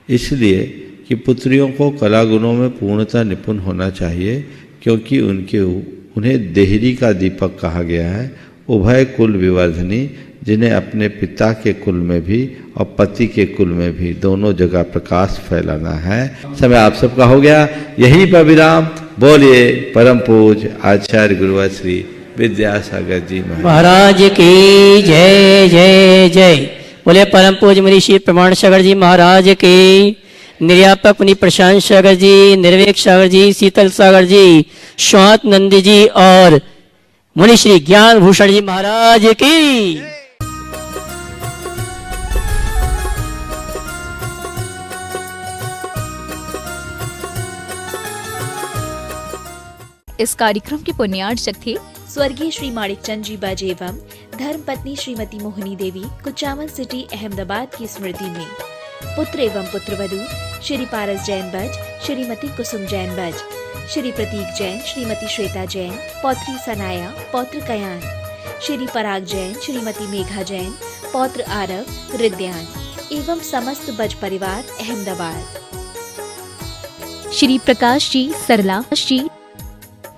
इसलिए कि पुत्रियों को कला गुणों में पूर्णतः निपुण होना चाहिए, क्योंकि उन्हें देहरी का दीपक कहा गया है, उभय कुल विवर्धनी, जिन्हें अपने पिता के कुल में भी और पति के कुल में भी दोनों जगह प्रकाश फैलाना है। समय आप सबका हो गया, यहीं पर विराम। बोलिए परम पूज्य आचार्य गुरुवर श्री विद्यासागर जी महाराज की जय जय जय। बोले परम पूज्य मुनि श्री प्रमाण सागर जी महाराज की, निर्यापक मुनि प्रशांत सागर जी, निर्वेक सागर जी, शीतल सागर जी, स्वात नंदी जी और मुनि श्री ज्ञान भूषण जी महाराज की। इस कार्यक्रम के पुण्यार्चक थे स्वर्गीय श्री माणिकचंद जी बाजे एवं धर्मपत्नी श्रीमती मोहिनी देवी, कुचामन सिटी, अहमदाबाद की स्मृति में पुत्र एवं पुत्रवधू श्री पारस जैन बज, श्रीमती कुसुम जैन बज, श्री प्रतीक जैन, श्रीमती श्वेता जैन, पौत्री सनाया, पौत्र कयान, श्री पराग जैन, श्रीमती मेघा जैन, पौत्र आरव, रिद्यान एवं समस्त बज परिवार अहमदाबाद। श्री प्रकाश जी, सरला जी,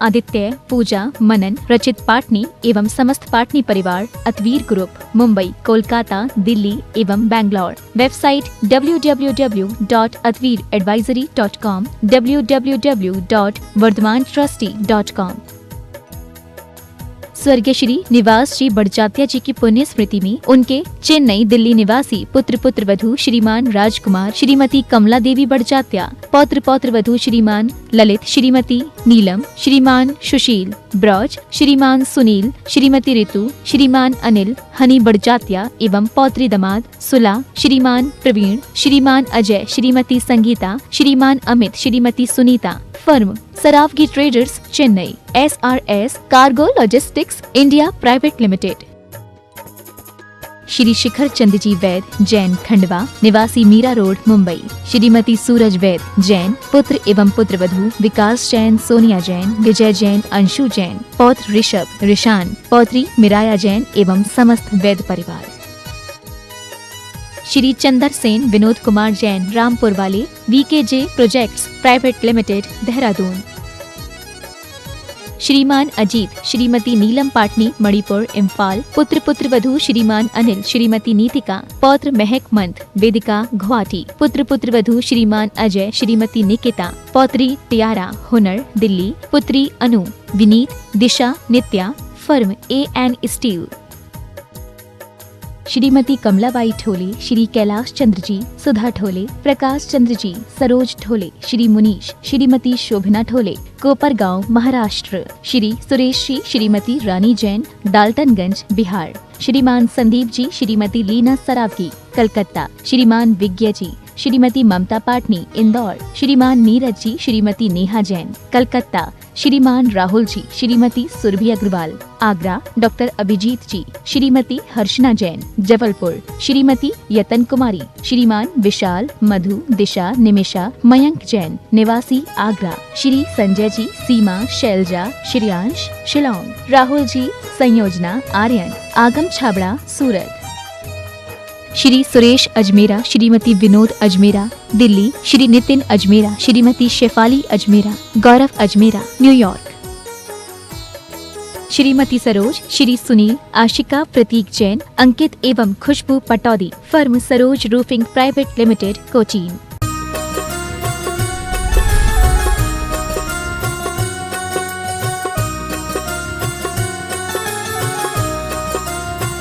आदित्य, पूजा, मनन, रचित पाटनी एवं समस्त पाटनी परिवार, अतवीर ग्रुप, मुंबई, कोलकाता, दिल्ली एवं बैंगलोर। Website www.atveeradvisory.com, www.vardhamantrusty.com। स्वर्गीय श्री निवास जी बड़जात्या जी की पुण्य स्मृति में उनके चेन्नई, दिल्ली निवासी पुत्र पुत्रवधू श्रीमान राजकुमार, श्रीमती कमला देवी बड़जात्या, पौत्र पौत्रवधू श्रीमान ललित, श्रीमती नीलम, श्रीमान सुशील ब्रज, श्रीमान सुनील, श्रीमती ऋतु, श्रीमान अनिल हनी बड़जात्या एवं पौत्री दमाद सुला, श्रीमान प्रवीण, श्रीमान Ajay, Shrimati Sangeeta, Shriman Amit, Shrimati Sunita. Firm Saraogi traders, Chennai. SRS cargo logistics India private limited. Shri Shikhar Chand ji Vaid, Jain, Khandwa, निवासी मीरा रोड, मुंबई। श्रीमती सूरज वैद, जैन, पुत्र एवं पुत्रवधू विकास जैन, सोनिया जैन, विजय जैन, अंशु जैन, पौत्र ऋषभ, ऋषान, पौत्री मिराया जैन एवं समस्त वैद परिवार। श्री चंदर सेन, विनोद कुमार जैन, रामपुर वाले, VKJ projects private limited, Dehradun. श्रीमान अजीत, श्रीमती नीलम पाटनी, मणिपुर, इम्फाल, पुत्र पुत्रवधू श्रीमान अनिल, श्रीमती नीतिका, पौत्र महक मंथ, वेदिका, गुवाहाटी, पुत्र पुत्रवधू श्रीमान अजय, श्रीमती निकिता, पौत्री टियारा, हुनर, दिल्ली, पुत्री Anu, Vineet, Disha, Nitya. Firm AN steel. Shrimati Kamlabai Thole, Shri Kailash Chandra ji, Sudha Thole, Prakash Chandra ji, Saroj Thole, Shri Munish, Shrimati Shobhana Thole, Kopargaon, Maharashtra. Shri Suresh ji, Shrimati Rani Jain, Daltonganj, Bihar. Shriman Sandeep जी, श्रीमती लीना सरावगी, कलकत्ता। श्रीमान विज्ञ जी, श्रीमती ममता पाटनी, इंदौर। श्रीमान नीरज जी, श्रीमती नेहा जैन, कलकत्ता। श्रीमान राहुल जी, श्रीमती सुरभि अग्रवाल। आगरा डॉक्टर अभिजीत जी, श्रीमती हर्षना जैन। जबलपुर श्रीमती यतन कुमारी, श्रीमान विशाल, मधु, दिशा, निमिषा, मयंक जैन निवासी आगरा। श्री संजय जी, सीमा, शैलजा, श्रेयांश शिलोंग। राहुल जी, संयोजना आर्यन, आगम छाबड़ा सूरत। श्री सुरेश अजमेरा, श्रीमती विनोद अजमेरा दिल्ली। श्री नितिन अजमेरा, श्रीमती शेफाली अजमेरा। गौरव अजमेरा न्यूयॉर्क। श्रीमती सरोज, श्री सुनील, आशिका प्रतीक जैन, अंकित एवं Khushboo Pataudi. Firm Saroj roofing private limited, Cochin.